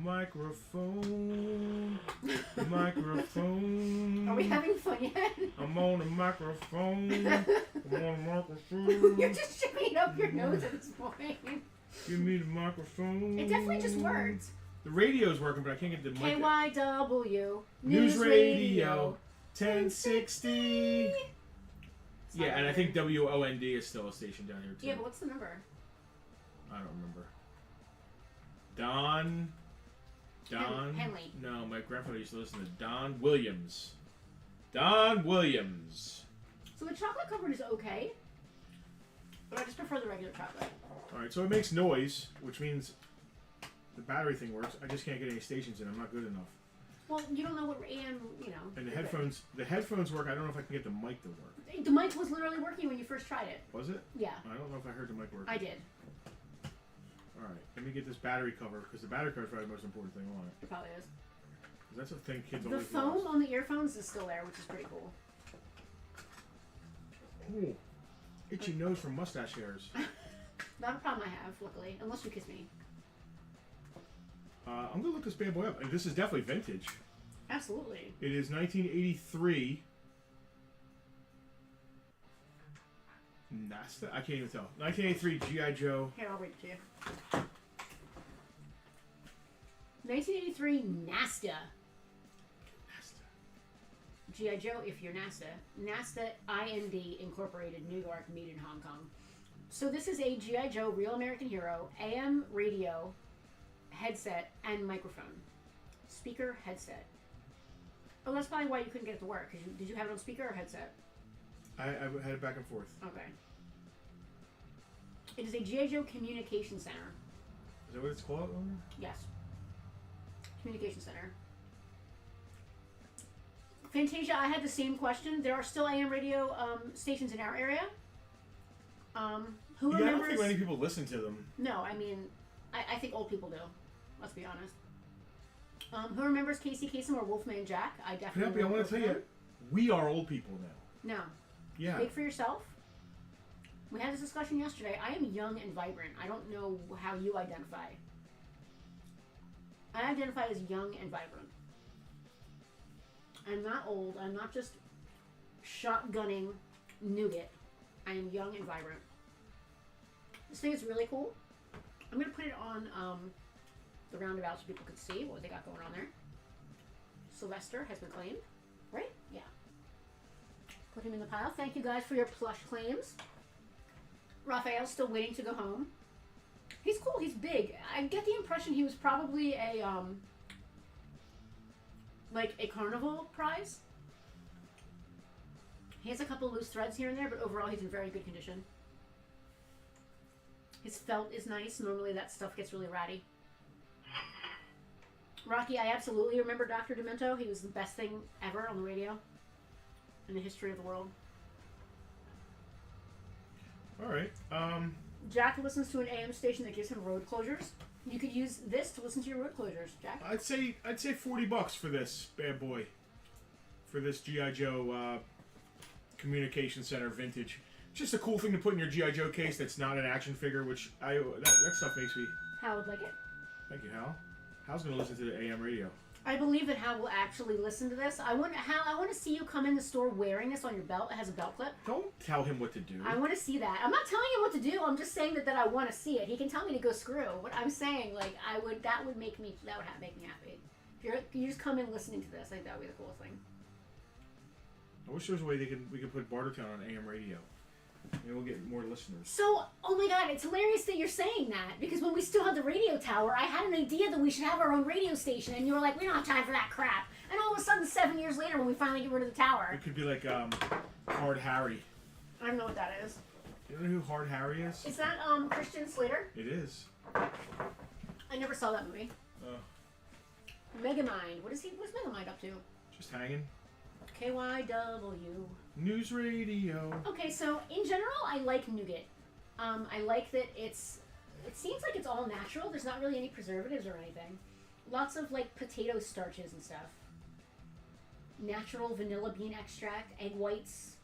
Microphone. Are we having fun yet? I'm on a microphone. I'm on a microphone. You're just shoving it up your nose at this point. Give me the microphone. It definitely just worked. The radio's working, but I can't get the mic. KYW News Radio 1060. Yeah, and I think WOND is still a station down here too. Yeah, but what's the number? I don't remember. Don. Henley. No, my grandfather used to listen to Don Williams. Don Williams. So the chocolate covered is okay, but I just prefer the regular chocolate. All right, so it makes noise, which means the battery thing works. I just can't get any stations in. I'm not good enough. Well, you don't know what AM, you know. And the headphones work. I don't know if I can get the mic to work. The mic was literally working when you first tried it. Was it? Yeah, I don't know if I heard the mic work. I did. All right, let me get this battery cover because the battery cover is probably the most important thing on it. It probably is. 'Cause that's a thing kids The always foam lost. on the earphones is still there, which is pretty cool. Ooh, itchy nose from mustache hairs. Not a problem I have, luckily, unless you kiss me. I'm gonna look this bad boy up, and this is definitely vintage. Absolutely. It is 1983. Nasta? I can't even tell. 1983 G.I. Joe. Here, I'll read it to you. 1983 NASTA. Nasta. G.I. Joe, if you're NASA. NASA IND Incorporated, New York, made in Hong Kong. So this is a G.I. Joe Real American Hero AM radio headset and microphone. Speaker headset. Oh, that's probably why you couldn't get it to work. Did you have it on speaker or headset? I had it back and forth. Okay. It is a G.I. Joe Communication Center. Is that what it's called? Yes. Communication Center. Fantasia, I had the same question. There are still AM radio stations in our area. Who Yeah, I don't remembers? think many people listen to them. No, I mean, I think old people do. Let's be honest. Who remembers Casey Kasem or Wolfman Jack? I definitely. Penelope, I want to tell you, we are old people now. No. Yeah. Speak for yourself. We had this discussion yesterday. I am young and vibrant. I don't know how you identify. I identify as young and vibrant. I'm not old. I'm not just shotgunning nougat. I am young and vibrant. This thing is really cool. I'm going to put it on the roundabout so people could see what they got going on there. Sylvester has been claimed, right? Yeah. Put him in the pile. Thank you guys for your plush claims. Raphael's still waiting to go home. He's cool. He's big. I get the impression he was probably a like a carnival prize. He has a couple loose threads here and there, but overall he's in very good condition. His felt is nice. Normally that stuff gets really ratty. Rocky, I absolutely remember Dr. Demento. He was the best thing ever on the radio in the history of the world. All right. Jack listens to an AM station that gives him road closures. You could use this to listen to your road closures, Jack. I'd say $40 for this bad boy. For this G.I. Joe Communication Center vintage. Just a cool thing to put in your G.I. Joe case that's not an action figure, which that stuff makes me... Hal would like it. Thank you, Hal. Hal's going to listen to the AM radio. I believe that Hal will actually listen to this. Hal, I want to see you come in the store wearing this on your belt. It has a belt clip. Don't tell him what to do. I want to see that. I'm not telling him what to do. I'm just saying that I want to see it. He can tell me to go screw. But I'm saying, like, that would make me happy. If you just come in listening to this, I think that would be the coolest thing. I wish there was a way we could put Bartertown on AM radio. Maybe we'll get more listeners. So, oh my god, it's hilarious that you're saying that, because when we still had the radio tower, I had an idea that we should have our own radio station, and you were like, we don't have time for that crap. And all of a sudden, 7 years later, when we finally get rid of the tower... It could be like Hard Harry. I don't know what that is. You know who Hard Harry is? Is that Christian Slater? It is. I never saw that movie. Megamind. What's Megamind up to? Just hanging. KYW. News radio. Okay, so in general, I like nougat. I like that it seems like it's all natural. There's not really any preservatives or anything. Lots of like potato starches and stuff. Natural vanilla bean extract, egg whites.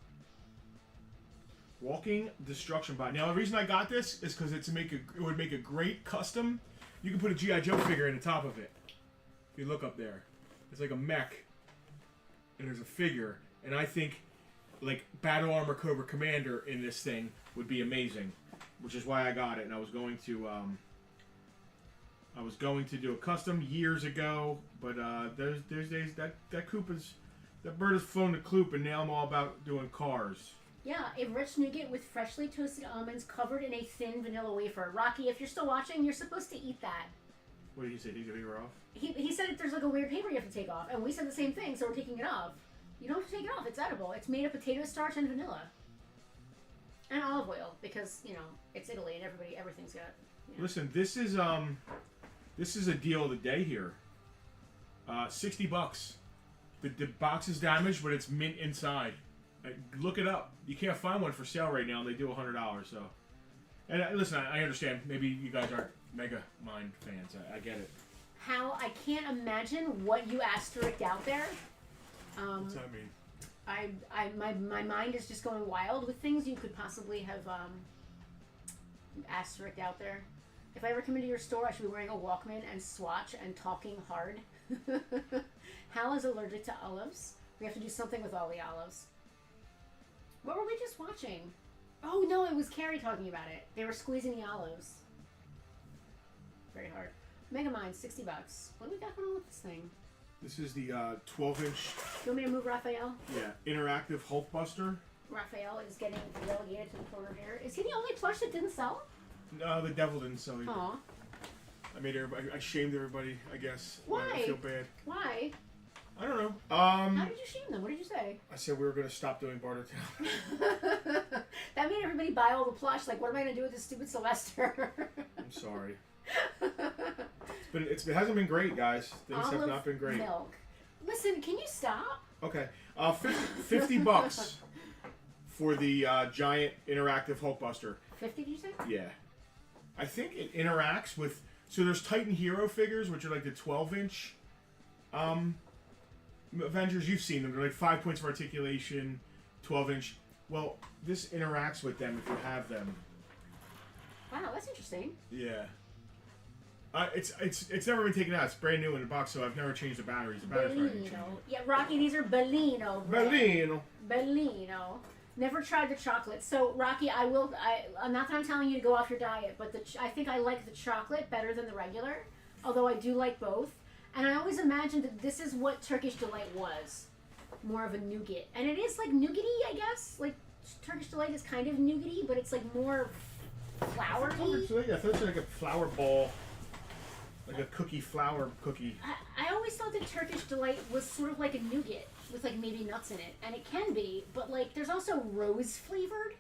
Walking Destruction Bot. Now the reason I got this is because it would make a great custom. You can put a G.I. Joe figure in the top of it. If you look up there, it's like a mech, and there's a figure, and I think like Battle Armor Cobra Commander in this thing would be amazing, which is why I got it. And I was going to do a custom years ago, but there's days that bird has flown the coop, and now I'm all about doing cars. Yeah, a rich nougat with freshly toasted almonds covered in a thin vanilla wafer. Rocky, if you're still watching, you're supposed to eat that. What did he say? Did he go off? He said that there's like a weird paper you have to take off, and we said the same thing, so we're taking it off. You don't have to take it off. It's edible. It's made of potato starch and vanilla. And olive oil, because, you know, it's Italy and everything's got... You know. Listen, this is a deal of the day here. $60. The box is damaged, but it's mint inside. Look it up. You can't find one for sale right now, and they do $100, so... And listen, I understand. Maybe you guys aren't Mega Mind fans. I get it. How I can't imagine what you asterisked out there. What's that mean? My mind is just going wild with things you could possibly have asterisked out there. If I ever come into your store, I should be wearing a Walkman and Swatch and talking hard. Hal is allergic to olives. We have to do something with all the olives. What were we just watching? Oh no, it was Carrie talking about it. They were squeezing the olives. Very hard. Megamind, $60. What do we got going on with this thing? This is the 12-inch... You want me to move Raphael? Yeah, interactive Hulkbuster. Raphael is getting relegated to the corner here. Is he the only plush that didn't sell? No, the devil didn't sell either. Aw. I shamed everybody, I guess. Why? I feel bad. Why? I don't know. How did you shame them? What did you say? I said we were going to stop doing Bartertown. That made everybody buy all the plush. Like, what am I going to do with this stupid Sylvester? I'm sorry. It hasn't been great, guys. Things have not been great. Milk. Listen, can you stop? Okay. $50 for the giant interactive Hulkbuster. 50, did you say? Yeah. I think it interacts with... So there's Titan Hero figures, which are like the 12-inch Avengers. You've seen them. They're like 5 points of articulation, 12-inch. Well, this interacts with them if you have them. Wow, that's interesting. Yeah. It's never been taken out. It's brand new in the box, so I've never changed the batteries. The batteries aren't changed. Yeah, Rocky, these are Bellino. Bellino. Never tried the chocolate. So, Rocky, not that I'm telling you to go off your diet, but I think I like the chocolate better than the regular. although I do like both. And I always imagined that this is what Turkish Delight was. More of a nougat. And it is like nougaty, I guess. Like, Turkish Delight is kind of nougaty, but it's like more flowery. I thought it was like a flour ball. Like a flour cookie. I always thought that Turkish Delight was sort of like a nougat with like maybe nuts in it. And it can be, but like there's also rose flavored.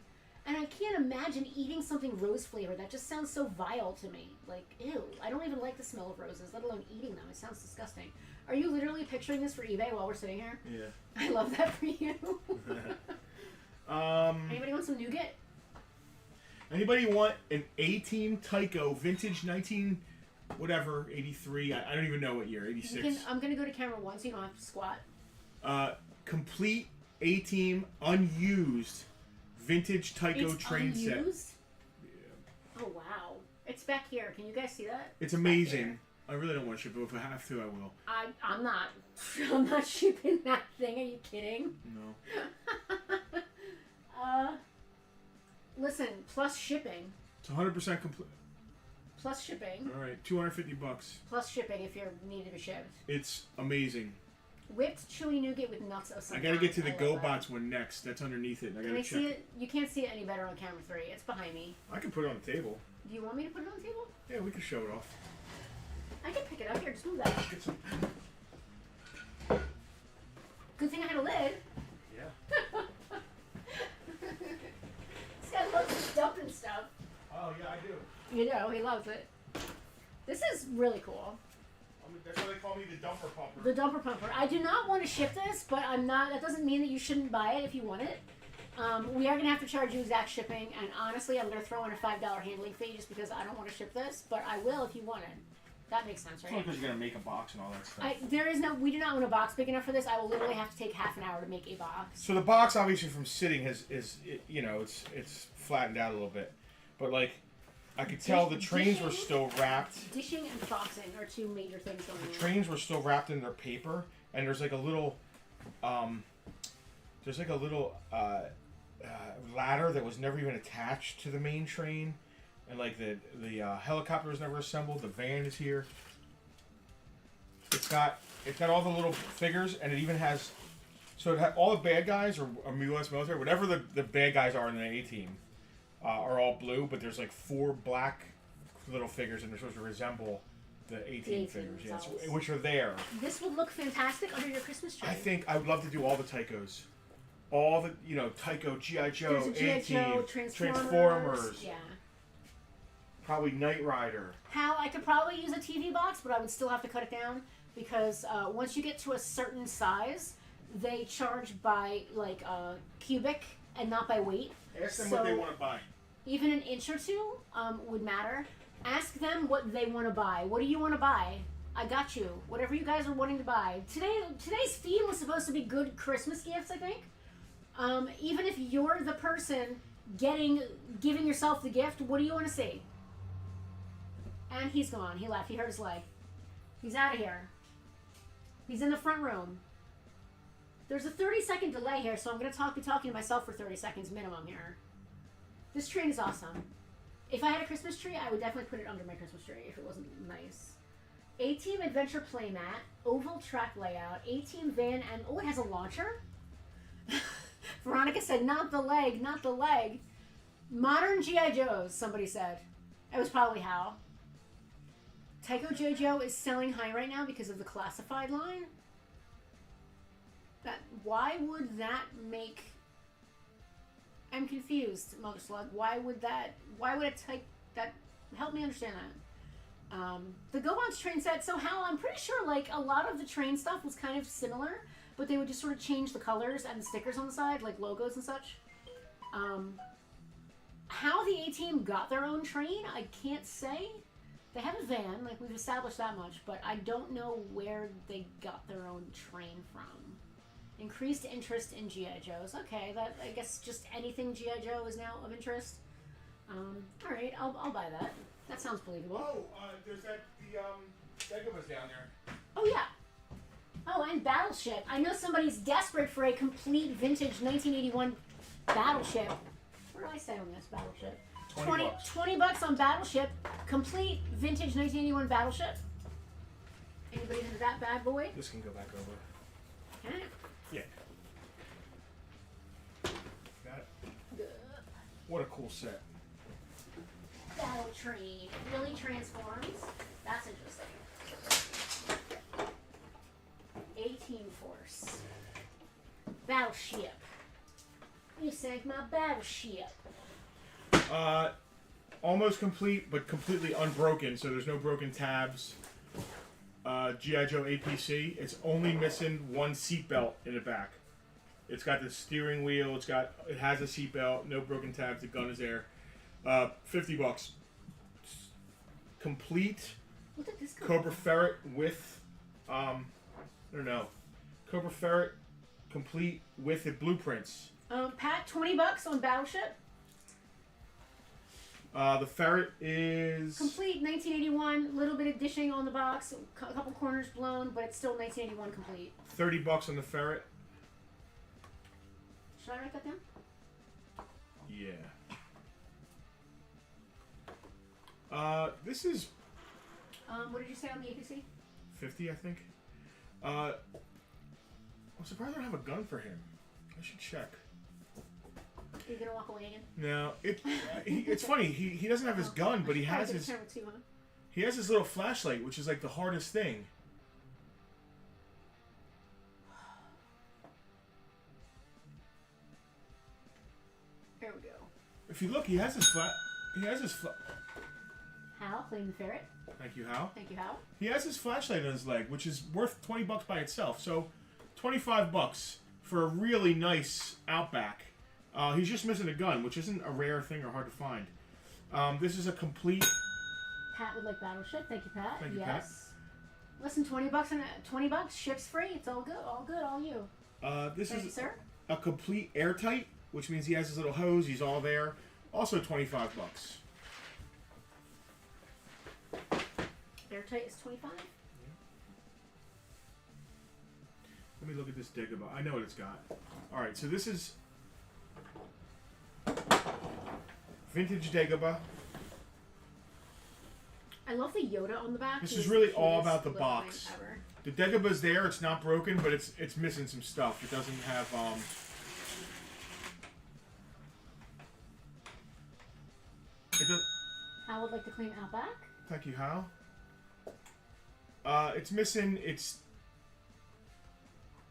And I can't imagine eating something rose flavored. That just sounds so vile to me. Like, ew. I don't even like the smell of roses, let alone eating them. It sounds disgusting. Are you literally picturing this for eBay while we're sitting here? Yeah. I love that for you. Anybody want some nougat? Anybody want an A-Team Tyco vintage 83? I don't even know what year. 86. I'm gonna go to camera 1 so you don't have to squat. Complete A-Team unused vintage Tyco train set. Unused? Yeah. Oh wow! It's back here. Can you guys see that? It's amazing. I really don't want to ship it. If I have to, I will. I'm not. I'm not shipping that thing. Are you kidding? No. Listen. Plus shipping. It's 100% complete. Plus shipping. All right, $250. Plus shipping if you're needed to be shipped. It's amazing. Whipped chewy nougat with nuts of some I gotta kind. get to the GoBots one next. That's underneath it. I gotta check. See it? You can't see it any better on camera 3. It's behind me. I can put it on the table. Do you want me to put it on the table? Yeah, we can show it off. I can pick it up here. Just move that. Get some. Good thing I had a lid. Yeah. This guy loves dumping stuff. Oh yeah, I do. You know, he loves it. This is really cool. That's why they call me the dumper pumper. The dumper pumper. I do not want to ship this, but I'm not. That doesn't mean that you shouldn't buy it if you want it. We are going to have to charge you exact shipping, and honestly, I'm going to throw in a $5 handling fee just because I don't want to ship this, but I will if you want it. That makes sense, It's only right? because you're gonna make a box and all that stuff. We do not own a box big enough for this. I will literally have to take half an hour to make a box. So the box, obviously, from sitting it's flattened out a little bit, but like I could tell the trains were still wrapped. Dishing and frosting are two major things going on. The trains were still wrapped in their paper, and there's like a little, ladder that was never even attached to the main train, and like the helicopter was never assembled. The van is here. It's got all the little figures, and it even has. So it had all the bad guys or U.S. military, whatever the bad guys are in the A-Team, are all blue, but there's like 4 black little figures, and they're supposed to resemble the A-Team figures, yes, which are there. This would look fantastic under your Christmas tree. I think I would love to do all the Tycos. All the, Tyco, G.I. Joe, A-Team, Transformers. Yeah. Probably Knight Rider. I could probably use a TV box, but I would still have to cut it down because once you get to a certain size, they charge by like cubic and not by weight. Ask them what they want to buy. Even an inch or two would matter. Ask them what they want to buy. What do you want to buy? I got you. Whatever you guys are wanting to buy. Today's theme was supposed to be good Christmas gifts, I think. Even if you're the person giving yourself the gift, what do you want to see? And he's gone. He left. He hurt his leg. He's out of here. He's in the front room. There's a 30-second delay here, so I'm going to be talking to myself for 30 seconds minimum here. This train is awesome. If I had a Christmas tree, I would definitely put it under my Christmas tree if it wasn't nice. A-Team Adventure Playmat, oval track layout, A-Team van, and it has a launcher? Veronica said, not the leg, not the leg. Modern G.I. Joes, somebody said. It was probably Hal. Tyco G.I. Joe is selling high right now because of the classified line. Why would that make... I'm confused, Mother Slug. Why would it take that... Help me understand that. The GoBots train set, so Hal, I'm pretty sure like a lot of the train stuff was kind of similar, but they would just sort of change the colors and the stickers on the side, like logos and such. How the A-Team got their own train, I can't say. They have a van, like we've established that much, but I don't know where they got their own train from. Increased interest in G.I. Joes. Okay, that I guess just anything G.I. Joe is now of interest. Alright, I'll buy that. That sounds believable. Oh, there's the Dagobah's down there. Oh, yeah. Oh, and Battleship. I know somebody's desperate for a complete vintage 1981 Battleship. What do I say on this Battleship? $20 on Battleship. Complete vintage 1981 Battleship. Anybody into that bad boy? This can go back over. Okay. Yeah. Got it. Good. What a cool set. Battle Train. It really transforms. That's interesting. 18 Force. Battleship. You sank my battleship. Almost complete, but completely unbroken, so there's no broken tabs. G.I. Joe APC. It's only missing one seatbelt in the back. It's got the steering wheel. It has a seatbelt. No broken tabs. The gun is there. $50. Complete. Look at this guy. Cobra Ferret with, I don't know. Cobra Ferret complete with the blueprints. Pat, $20 on Battleship. The ferret is Complete 1981. Little bit of dishing on the box. A couple corners blown, but it's still 1981 complete. $30 on the ferret. Should I write that down? Yeah. This is What did you say on the APC? 50, I think. I'm surprised I don't have a gun for him. I should check. Are you gonna walk away again? No, it's funny. He doesn't have his gun, but he has his camera too, huh? he has his little flashlight, which is like the hardest thing. There we go. If you look, he has his Hal, claim the ferret. Thank you, Hal. Thank you, Hal. He has his flashlight on his leg, which is worth $20 by itself. So, $25 for a really nice Outback. He's just missing a gun, which isn't a rare thing or hard to find. This is a complete. Pat would like Battleship. Thank you, Pat. Thank you, yes. Listen, $20 and $20. Ships free. It's all good. All good. All you. This Thank you, is sir. a complete airtight, which means he has his little hose. He's all there. Also $25. Airtight is 25. Let me look at this Dagobah. I know what it's got. All right, so this is vintage Dagobah. I love the Yoda on the back. This He's is really the all cutest about the little box. thing ever. The Dagobah's there. It's not broken, but it's missing some stuff. It doesn't have It does. I would like to claim Outback. Thank you, Hal. It's missing. It's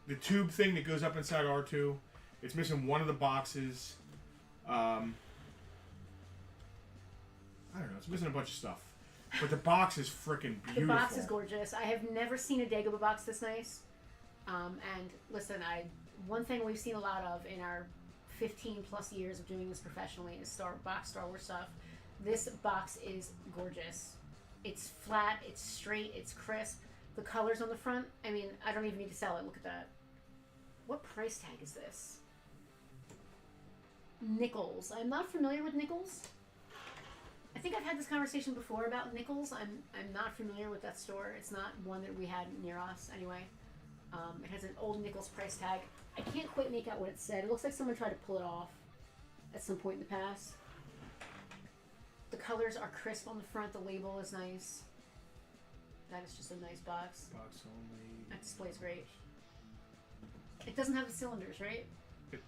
the tube thing that goes up inside R2. It's missing one of the boxes. I don't know. It's missing a bunch of stuff. But the box is freaking beautiful. The box is gorgeous. I have never seen a Dagobah box this nice. And listen, one thing we've seen a lot of in our 15 plus years of doing this professionally is Star Wars stuff. This box is gorgeous. It's flat, it's straight, it's crisp. The colors on the front, I mean, I don't even need to sell it. Look at that. What price tag is this? Nichols. I'm not familiar with Nichols. I think I've had this conversation before about Nichols. I'm not familiar with that store. It's not one that we had near us anyway. It has an old Nichols price tag. I can't quite make out what it said. It looks like someone tried to pull it off at some point in the past. The colors are crisp on the front. The label is nice. That is just a nice box. Box only. That display's great. It doesn't have the cylinders, right?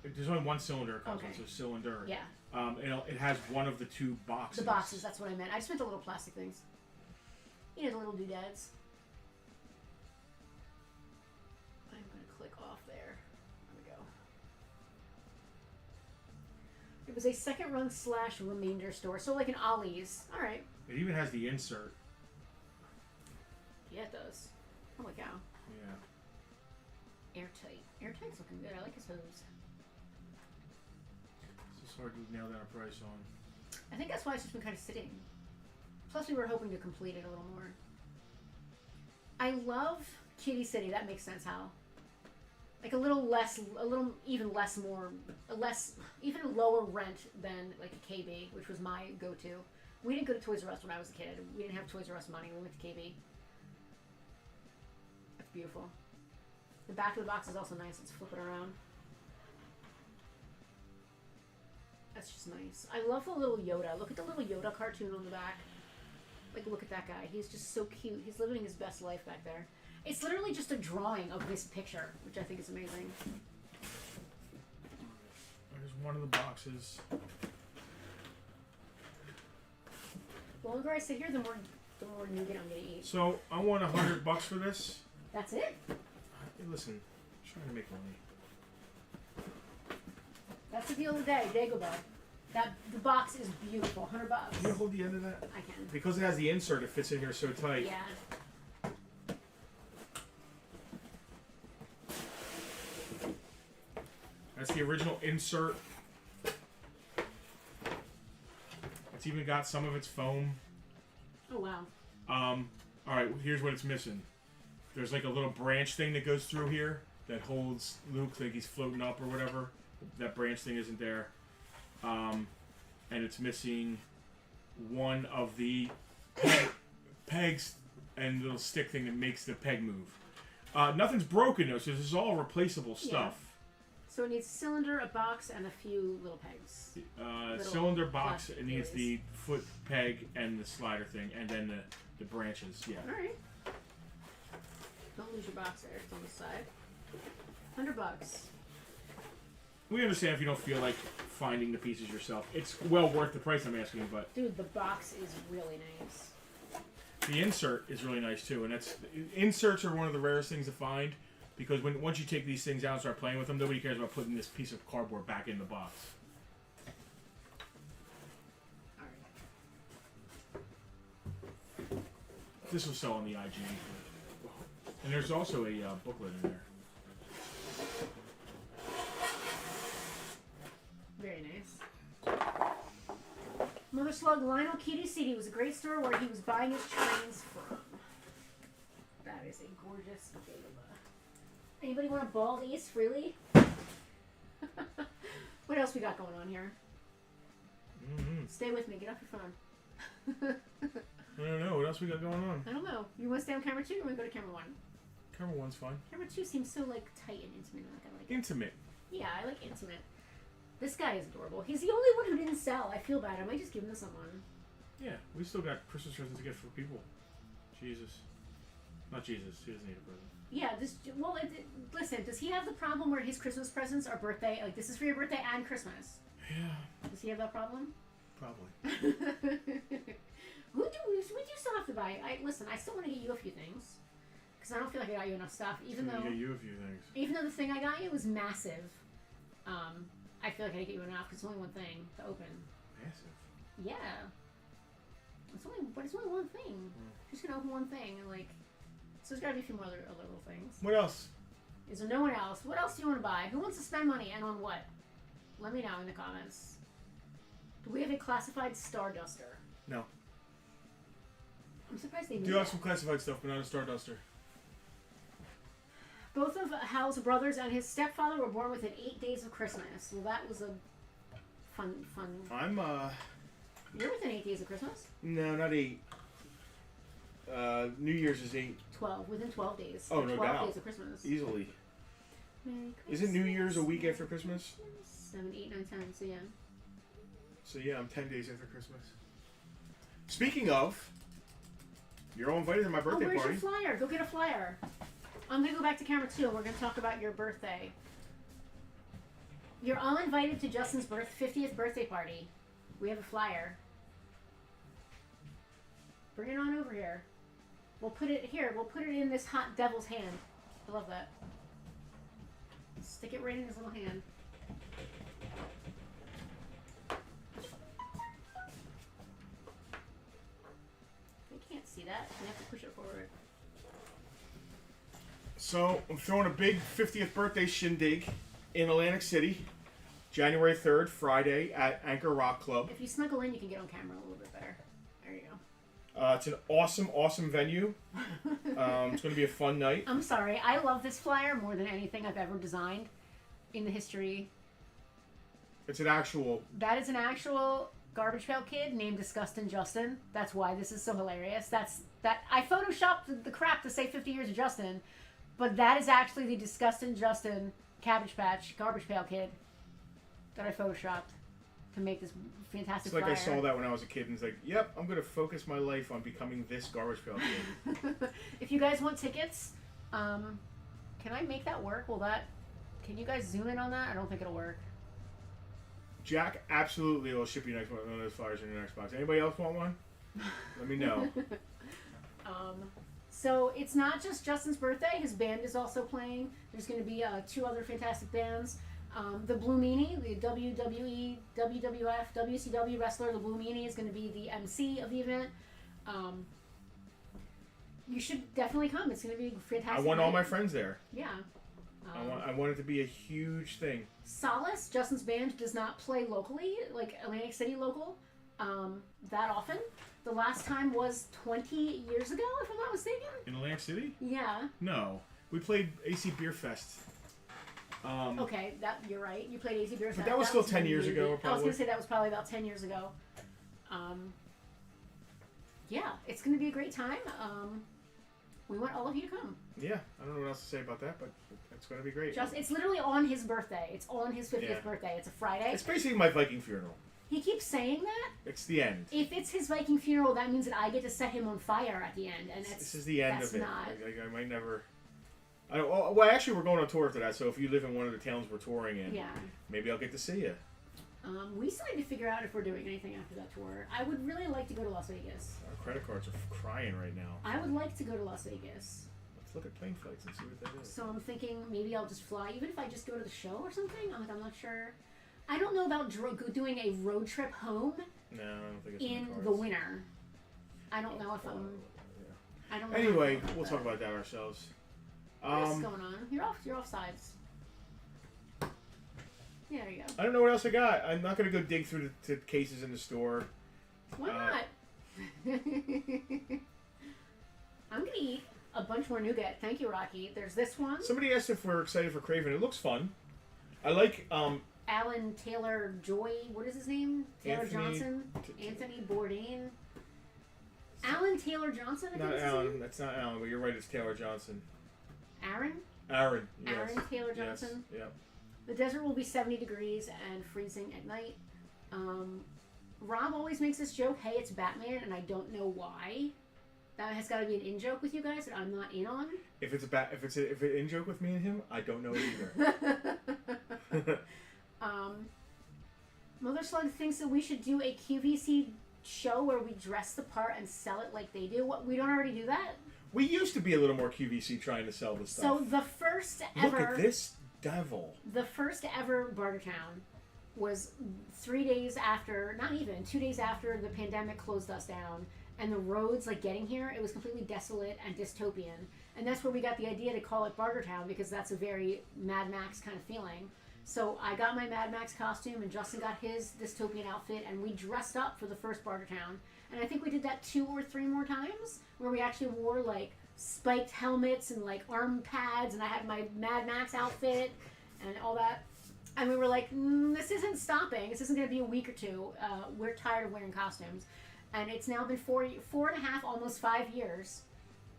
There's only one cylinder. It comes Okay. with, so cylinder. Yeah. It has one of the two boxes. The boxes, that's what I meant. I just meant the little plastic things. You know, the little doodads. I'm going to click off there. There we go. It was a second run / remainder store. So like an Ollie's. Alright. It even has the insert. Yeah, it does. Holy cow. Yeah. Airtight. Airtight's looking good. I like his hose. It's just hard to nail down a price on. I think that's why it's just been kind of sitting. Plus, we were hoping to complete it a little more. I love Kitty City. That makes sense, Hal. Like even lower rent than like a KB, which was my go-to. We didn't go to Toys R Us when I was a kid. We didn't have Toys R Us money. We went to KB. That's beautiful. The back of the box is also nice. Let's flip it around. That's just nice. I love the little Yoda. Look at the little Yoda cartoon on the back. Like, look at that guy. He's just so cute. He's living his best life back there. It's literally just a drawing of this picture, which I think is amazing. There's one of the boxes. The longer I sit here, the more nougat I'm gonna eat. So I want $100 for this. That's it? Hey, listen, I'm trying to make money. That's the deal of the day, Dagobah. The box is beautiful, $100. Can you hold the end of that? I can. Because it has the insert, it fits in here so tight. Yeah. That's the original insert. It's even got some of its foam. Oh wow. Alright, here's what it's missing. There's like a little branch thing that goes through here that holds Luke like he's floating up or whatever. That branch thing isn't there. And it's missing one of the pegs and little stick thing that makes the peg move. Nothing's broken though, so this is all replaceable stuff. So it needs a cylinder, a box, and a few little pegs. Cylinder box, plastic it needs pieces. the foot peg and the slider thing, and then the branches, yeah. Alright. Don't lose your box there, it's on the side. $100. We understand if you don't feel like finding the pieces yourself. It's well worth the price I'm asking, but Dude, the box is really nice. the insert is really nice too, and inserts are one of the rarest things to find because once you take these things out and start playing with them, nobody cares about putting this piece of cardboard back in the box. Alright. This was so on the IG, and there's also a booklet in there. Very nice. Mother Slug, Lionel Kitty City was a great store where he was buying his trains from. That is a gorgeous Dagobah. Anybody want a bald ace, really? What else we got going on here? Mm-hmm. Stay with me. Get off your phone. I don't know. What else we got going on? I don't know. You want to stay on camera 2 or want to go to camera 1? Camera 1's fine. Camera 2 seems so like tight and intimate. Like I like it. Intimate. Yeah, I like intimate. This guy is adorable. He's the only one who didn't sell. I feel bad. I might just give him to someone. Yeah, we still got Christmas presents to get for people. Jesus. Not Jesus. He doesn't need a present. Yeah, listen, does he have the problem where his Christmas presents are birthday, like this is for your birthday and Christmas? Yeah. Does he have that problem? Probably. we do still have to buy. Listen, I still want to get you a few things. Because I don't feel like I got you enough stuff. Even though get you a few things. Even though the thing I got you was massive. I feel like I didn't get you enough because it's only one thing to open. Massive. Yeah. It's only one thing. Just gonna open one thing and like. So there's gotta be a few more other little things. What else? Is there no one else? What else do you want to buy? Who wants to spend money and on what? Let me know in the comments. Do we have a classified Star Duster? No. I'm surprised they Do knew have that. some classified stuff, but not a Star Duster. Both of Hal's brothers and his stepfather were born within 8 days of Christmas. Well, that was a fun. I'm You're within 8 days of Christmas? No, not 8. New Year's is 8. 12. Within 12 days. Oh, no 12 doubt. days of Christmas. Easily. Merry Isn't New Christmas. Year's a week after Christmas? 7, 8, 9, 10. So yeah. So yeah, I'm 10 days after Christmas. Speaking of, you're all invited to my birthday where's party. your flyer? Go get a flyer. I'm gonna go back to camera 2 and we're gonna talk about your birthday. You're all invited to Justin's 50th birthday party. We have a flyer. Bring it on over here. We'll put it here. We'll put it in this hot devil's hand. I love that. Stick it right in his little hand. They can't see that. You have to push it forward. So I'm throwing a big 50th birthday shindig in Atlantic City, January 3rd, Friday at Anchor Rock Club. If you snuggle in, you can get on camera a little bit better. There you go. It's an awesome venue. It's going to be a fun night. I'm sorry. I love this flyer more than anything I've ever designed in the history. It's an actual... That is an actual Garbage Pail Kid named Disgustin' Justin. That's why this is so hilarious. I photoshopped the crap to say 50 years of Justin, but that is actually the Disgustin' Justin Cabbage Patch Garbage Pail Kid that I photoshopped to make this fantastic It's like flyer. I saw that when I was a kid and it's like, yep, I'm going to focus my life on becoming this Garbage Pail Kid. If you guys want tickets, Can I make that work? Can you guys zoom in on that? I don't think it'll work. Jack absolutely will ship you next one of those flyers in your next box. Anybody else want one? Let me know. So it's not just Justin's birthday. His band is also playing. There's going to be 2 other fantastic bands. The Blue Meanie, the WWE, WWF, WCW wrestler, the Blue Meanie is going to be the MC of the event. You should definitely come. It's going to be fantastic. I want all my friends there. Yeah. I want it to be a huge thing. Solace, Justin's band, does not play locally, like Atlantic City local, that often. The last time was 20 years ago, if I'm not mistaken. In Atlantic City? Yeah. No. We played AC Beer Fest. Okay, you're right. You played AC Beer Fest. But that was still 10 years ago, probably. I was going to say that was probably about 10 years ago. Yeah, it's going to be a great time. We want all of you to come. Yeah, I don't know what else to say about that, but it's going to be great. It's literally on his birthday. It's on his 50th birthday. It's a Friday. It's basically my Viking funeral. He keeps saying that. It's the end. If it's his Viking funeral, that means that I get to set him on fire at the end, and this is the end of it. Not... I might never. Well, actually, we're going on tour after that. So if you live in one of the towns we're touring in, maybe I'll get to see you. We still need to figure out if we're doing anything after that tour. I would really like to go to Las Vegas. Our credit cards are crying right now. I would like to go to Las Vegas. Let's look at plane flights and see what that is. So I'm thinking maybe I'll just fly, even if I just go to the show or something. I'm not sure. I don't know about doing a road trip home. No, I don't think it's in the winter. I don't know if I'm. Yeah. I don't know. Anyway, we'll talk about that ourselves. What's going on? You're off sides. Yeah, there you go. I don't know what else I got. I'm not gonna go dig through the cases in the store. Why not? I'm gonna eat a bunch more nougat. Thank you, Rocky. There's this one. Somebody asked if we're excited for Craven. It looks fun. I like Alan Taylor Joy. What is his name? Taylor Johnson. Anthony Bourdain. Alan Taylor Johnson. I think not is Alan. his name? That's not Alan, but you're right. It's Taylor Johnson. Aaron. Yes. Aaron Taylor Johnson. Yes. Yep. The desert will be 70 degrees and freezing at night. Rob always makes this joke, hey, it's Batman, and I don't know why. That has got to be an in-joke with you guys that I'm not in on. If it's an in-joke with me and him, I don't know it either. Mother Slug thinks that we should do a QVC show where we dress the part and sell it like they do. What, we don't already do that? We used to be a little more QVC trying to sell this stuff. So the first ever... Look at this devil. The first ever Bartertown was 3 days after, not even, 2 days after the pandemic closed us down. And the roads, like getting here, it was completely desolate and dystopian. And that's where we got the idea to call it Bartertown, because that's a very Mad Max kind of feeling. So I got my Mad Max costume, and Justin got his dystopian outfit, and we dressed up for the first Bartertown. And I think we did that 2 or 3 more times, where we actually wore, like, spiked helmets and, like, arm pads, and I had my Mad Max outfit and all that. And we were like, this isn't stopping. This isn't going to be a week or 2. We're tired of wearing costumes. And it's now been 4.5, almost 5 years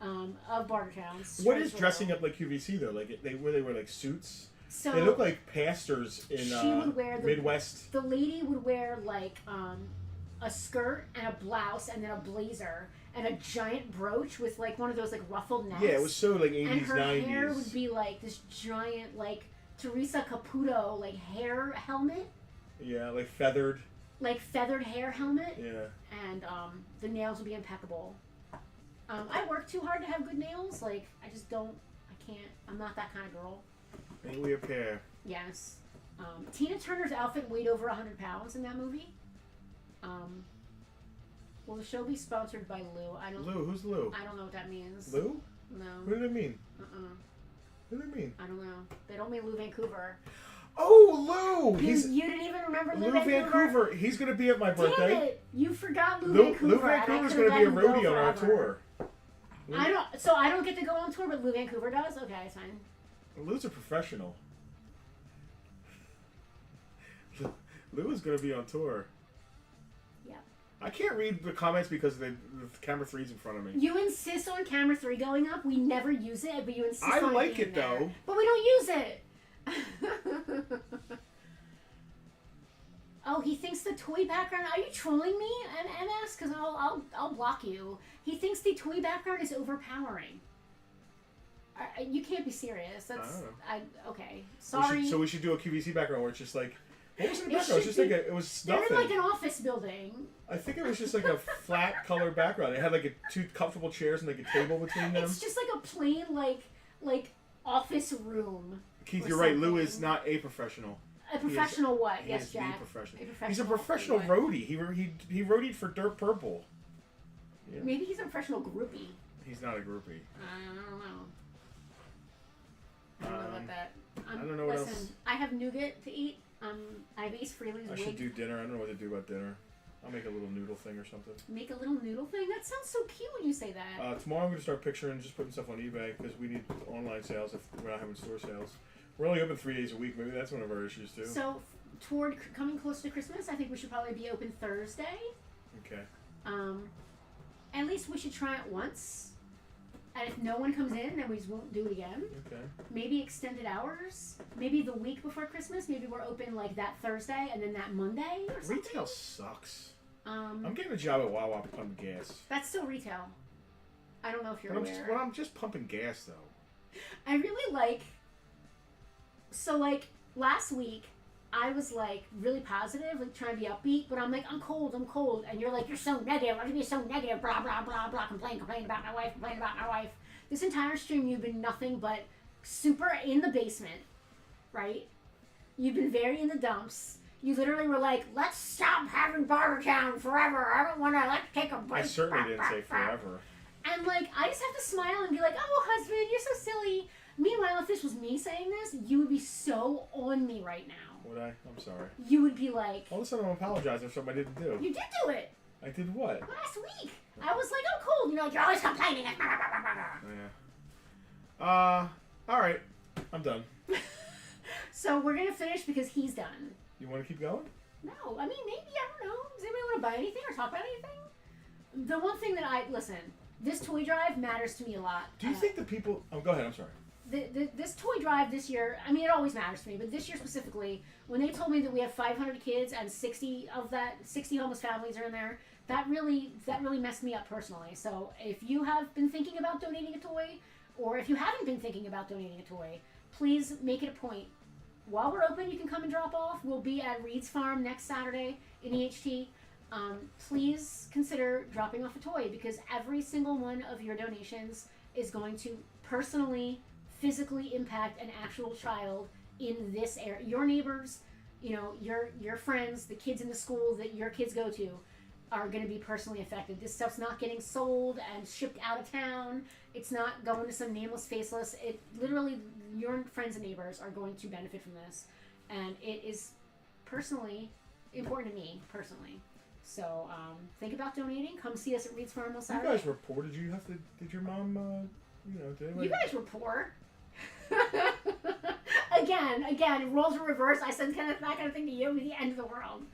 of Bartertown. What is dressing up like QVC though? Like they wear like suits. So they look like pastors in she would wear Midwest. The lady would wear like a skirt and a blouse and then a blazer and a giant brooch with like one of those like ruffled necks. Yeah, it was so like 80s, and her 90s. hair would be like this giant like Teresa Caputo like hair helmet. Yeah, like feathered. Like feathered hair helmet. Yeah. And the nails would be impeccable. I work too hard to have good nails. Like, I just don't, I can't, I'm not that kind of girl. Ain't we a pair? Yes. Tina Turner's outfit weighed over 100 pounds in that movie. Will the show be sponsored by Lou? Lou? Who's Lou? I don't know what that means. Lou? No. What did it mean? What did it mean? I don't know. They don't mean Lou Vancouver. Oh, Lou! You didn't even remember Lou Vancouver. He's going to be at my birthday. Damn it! You forgot Lou Vancouver. Lou Vancouver's going to be a roadie on our tour. I don't get to go on tour, but Lou Vancouver does? Okay, it's fine. Lou's a professional. Lou is going to be on tour. Yeah. I can't read the comments because the camera 3's in front of me. You insist on camera 3 going up. We never use it, but you insist on it. I like it though. But we don't use it. Oh, he thinks the toy background. Are you trolling me, MS? Because I'll block you. He thinks the toy background is overpowering. You can't be serious. That's I don't know. Okay. Sorry. We should do a QVC background where it's just like. What was in the It background? It was should just be- like it was They're nothing. in like an office building. I think it was just like a flat color background. It had like two comfortable chairs and like a table between them. It's just like a plain like office room. Keith, or you're right. Lou something. is not a professional. A professional what? He Yes, is Jack. the professional. A He's a professional professional what? roadie. He roadied for Dirt Purple. Yeah. Maybe he's a professional groupie. He's not a groupie. I don't know. I don't know about that. I don't know what listen, else. I have nougat to eat. I have Ace Frehley's I wig. should do dinner. I don't know what to do about dinner. I'll make a little noodle thing or something. Make a little noodle thing? That sounds so cute when you say that. Tomorrow I'm going to start picturing and just putting stuff on eBay because we need online sales if we're not having store sales. We're only open 3 days a week. Maybe that's one of our issues too. So, toward coming close to Christmas, I think we should probably be open Thursday. Okay. At least we should try it once. And if no one comes in, then we just won't do it again. Okay. Maybe extended hours. Maybe the week before Christmas. Maybe we're open like that Thursday and then that Monday or something. Retail sucks. Um, I'm getting a job at Wawa pumping gas. That's still retail. I don't know if you're aware. I'm just pumping gas though. I really like. So like last week, I was like really positive, like trying to be upbeat, but I'm like, I'm cold, and you're like, you're so negative. Why are you so negative? Blah blah blah blah. Complain about my wife. This entire stream, you've been nothing but super in the basement, right? You've been very in the dumps. You literally were like, let's stop having Bartertown forever. I don't want to, let's take a break. I certainly didn't say forever. And like, I just have to smile and be like, oh, husband, you're so silly. Meanwhile, if this was me saying this, you would be so on me right now. Would I? I'm sorry. You would be like, All of a sudden I'm apologizing for something I didn't do. you did do it I did what? last week. I was like, oh, cool. You know, you're always complaining. Yeah. Alright. I'm done. So we're going to finish because he's done. You want to keep going? No, I mean, maybe, I don't know. Does anybody want to buy anything or talk about anything? The one thing that listen, this toy drive matters to me a lot. Do you think the people... Oh, go ahead. I'm sorry. This toy drive this year, I mean, it always matters to me, but this year specifically, when they told me that we have 500 kids and 60 homeless families are in there, that really messed me up personally. So if you have been thinking about donating a toy, or if you haven't been thinking about donating a toy, please make it a point. While we're open, you can come and drop off. We'll be at Reed's Farm next Saturday in EHT. Please consider dropping off a toy because every single one of your donations is going to personally, physically impact an actual child in this area. Your neighbors, you know, your friends, the kids in the school that your kids go to are going to be personally affected. This stuff's not getting sold and shipped out of town. It's not going to some nameless, faceless. It literally, your friends and neighbors are going to benefit from this. And it is personally important to me, personally. So think about donating. Come see us at Reed's Farm on Saturday. You guys were poor. Did did your mom, did anybody... You guys were poor. again, roles are reversed. I said that kind of thing to you. It would be the end of the world.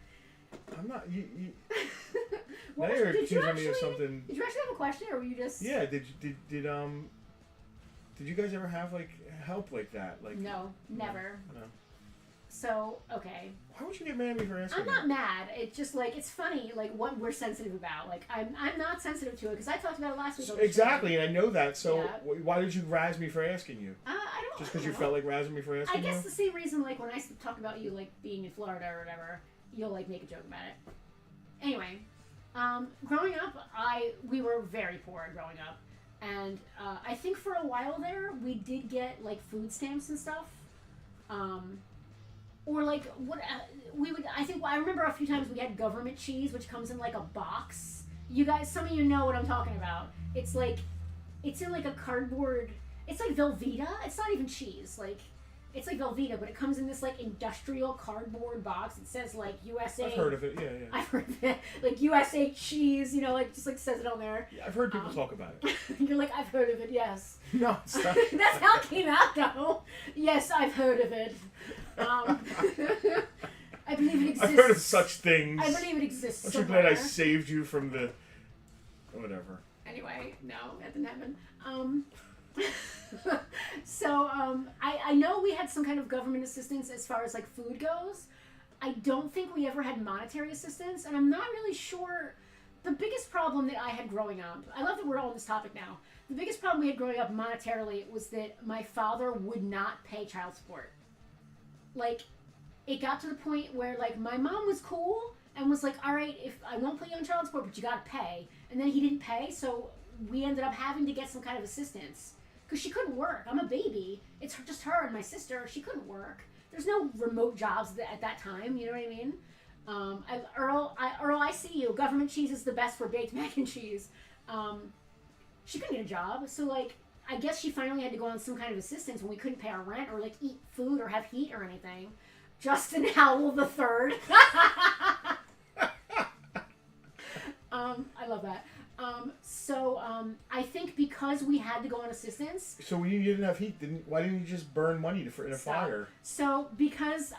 I'm not. You What now was- you're did you accusing me of actually- something. Did you actually have a question, or were you just? Yeah. Did you guys ever have like help like that? Like No, never. No. So okay, Why would you get mad at me for asking? I'm not mad. It's just like it's funny, like what we're sensitive about. Like I'm not sensitive to it because I talked about it last week. on the show. Exactly, and I know that. So Yeah. why did you razz me for asking you? I don't. Just because you know. felt like razzing me for I asking guess you? the same reason, like when I talk about you, like being in Florida or whatever, you'll like make a joke about it. Anyway, growing up, we were very poor growing up, and I think for a while there we did get like food stamps and stuff, or like what we would. I remember a few times we had government cheese, which comes in like a box. You guys, some of you know what I'm talking about. It's in like a cardboard. It's like Velveeta. It's not even cheese. Like, it's like Velveeta, but it comes in this like industrial cardboard box. It says like USA. I've heard of it. Yeah. I've heard of it. Like USA cheese. You know, like just like says it on there. Yeah, I've heard people talk about it. You're like, I've heard of it. Yes. No, it's not. That's how it came out, though. Yes, I've heard of it. I believe it exists. I've heard of such things. I believe it exists. Aren't you somewhere. glad I saved you from the whatever? Anyway, no, that didn't happen. So, I know we had some kind of government assistance as far as, like, food goes. I don't think we ever had monetary assistance, and I'm not really sure the biggest problem that I had growing up, I love that we're all on this topic now. The biggest problem we had growing up monetarily was that my father would not pay child support. Like, it got to the point where, like, my mom was cool and was like, all right, if I won't put you on child support, but you gotta pay. And then he didn't pay, so we ended up having to get some kind of assistance. Because she couldn't work. I'm a baby. It's just her and my sister. She couldn't work. There's no remote jobs at that time, you know what I mean? Earl, I see you. Government cheese is the best for baked mac and cheese. She couldn't get a job, so, like, I guess she finally had to go on some kind of assistance when we couldn't pay our rent or, like, eat food or have heat or anything. Justin Howell the Third. I love that. I think because we had to go on assistance. So when you didn't have heat, why didn't you just burn money in a fire? So because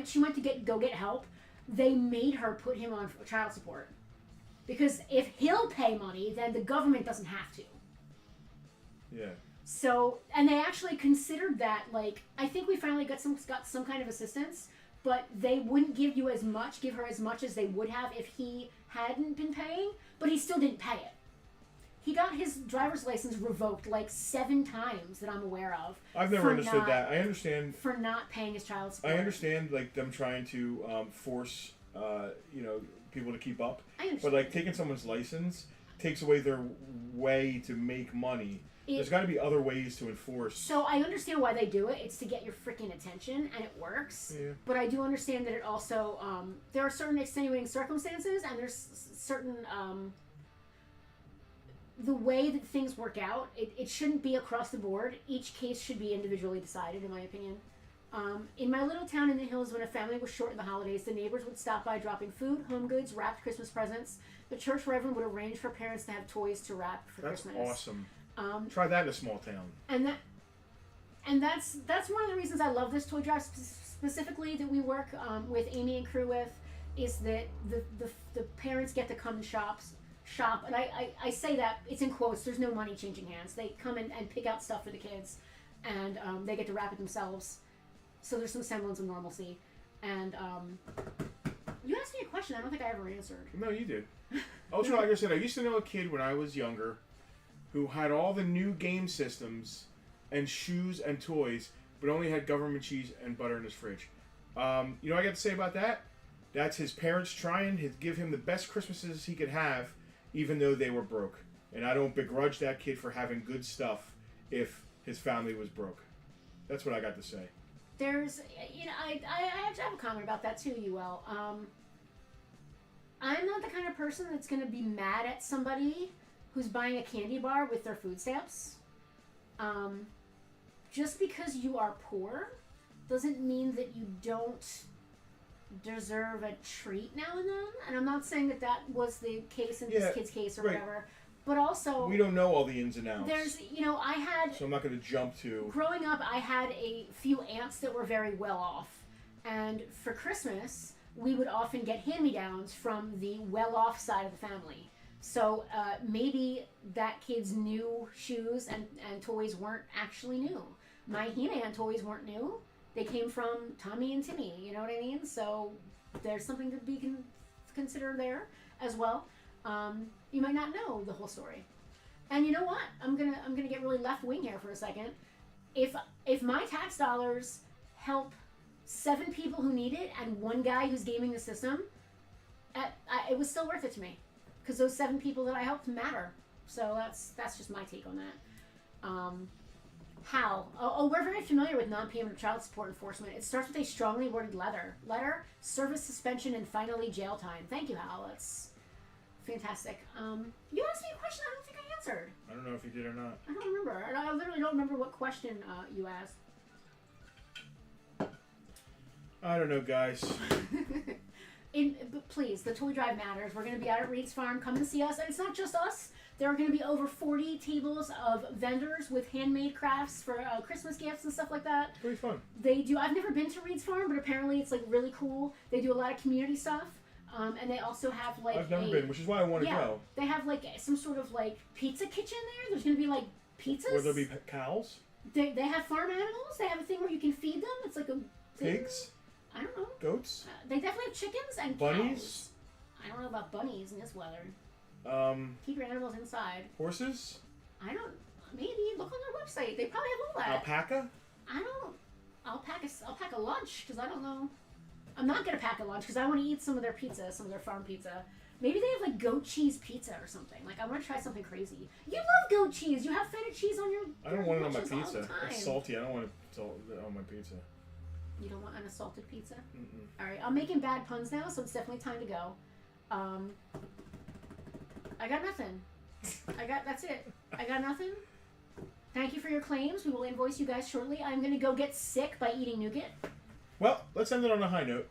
she went to go get help, they made her put him on child support. Because if he'll pay money, then the government doesn't have to. Yeah. So, and they actually considered that, like, I think we finally got some kind of assistance, but they wouldn't give her as much as they would have if he hadn't been paying, but he still didn't pay it. He got his driver's license revoked like 7 times that I'm aware of. I've never understood that. I understand. For not paying his child support. I understand, like, them trying to force, people to keep up. I understand. But, like, taking someone's license takes away their way to make money. There's got to be other ways to enforce. So I understand why they do it. It's to get your freaking attention, and it works. Yeah. But I do understand that it also, there are certain extenuating circumstances, and there's certain, the way that things work out, it shouldn't be across the board. Each case should be individually decided, in my opinion. In my little town in the hills, when a family was short in the holidays, the neighbors would stop by dropping food, home goods, wrapped Christmas presents. The church reverend would arrange for parents to have toys to wrap for Christmas. That's awesome. Try that in a small town. And that's one of the reasons I love this toy drive specifically that we work with Amy and crew with, is that the parents get to come and shop, and I say that it's in quotes. There's no money changing hands. They come in and pick out stuff for the kids, and they get to wrap it themselves. So there's some semblance of normalcy. And you asked me a question I don't think I ever answered. No, you did. Also, like I said, I used to know a kid when I was younger who had all the new game systems and shoes and toys, but only had government cheese and butter in his fridge. You know what I got to say about that? That's his parents trying to give him the best Christmases he could have, even though they were broke. And I don't begrudge that kid for having good stuff if his family was broke. That's what I got to say. There's, I have to have a comment about that too, UL. I'm not the kind of person that's going to be mad at somebody who's buying a candy bar with their food stamps. Just because you are poor doesn't mean that you don't deserve a treat now and then. And I'm not saying that was the case in this kid's case or whatever. But also, we don't know all the ins and outs. There's, I had... So I'm not going to jump to... Growing up, I had a few aunts that were very well off. And for Christmas, we would often get hand-me-downs from the well-off side of the family. So maybe that kid's new shoes and toys weren't actually new. My He-Man toys weren't new. They came from Tommy and Timmy, you know what I mean? So there's something to be considered there as well. You might not know the whole story. And you know what? I'm gonna get really left-wing here for a second. If my tax dollars help 7 people who need it and 1 guy who's gaming the system, it was still worth it to me. Because those 7 people that I helped matter. So that's just my take on that. How? Oh, we're very familiar with non-payment of child support enforcement. It starts with a strongly worded letter, service suspension, and finally jail time. Thank you, Hal. That's fantastic. You asked me a question I don't think I answered. I don't know if you did or not. I don't remember. I literally don't remember what question you asked. I don't know, guys. But please, the toy drive matters. We're going to be out at Reed's Farm. Come and see us. And it's not just us. There are going to be over 40 tables of vendors with handmade crafts for Christmas gifts and stuff like that. It's pretty fun. They do. I've never been to Reed's Farm, but apparently it's like really cool. They do a lot of community stuff. And they also have like I've never been, which is why I want to go. They have like some sort of like pizza kitchen there. There's going to be like pizzas. Will there be cows? They have farm animals. They have a thing where you can feed them. It's like a thing. Pigs? I don't know. Goats? They definitely have chickens and bunnies. Cows. I don't know about bunnies in this weather. Keep your animals inside. Horses? I don't. Maybe look on their website. They probably have all that. Alpaca? I don't. I'll pack a lunch because I don't know. I'm not gonna pack a lunch because I want to eat some of their pizza, some of their farm pizza. Maybe they have like goat cheese pizza or something. Like I want to try something crazy. You love goat cheese. You have feta cheese on your. I don't want it on my lunches all the pizza. time. It's salty. I don't want it on my pizza. You don't want unsalted pizza? Mm-mm. All right, I'm making bad puns now, so it's definitely time to go. I got nothing. That's it. I got nothing. Thank you for your claims. We will invoice you guys shortly. I'm gonna go get sick by eating nougat. Well, let's end it on a high note.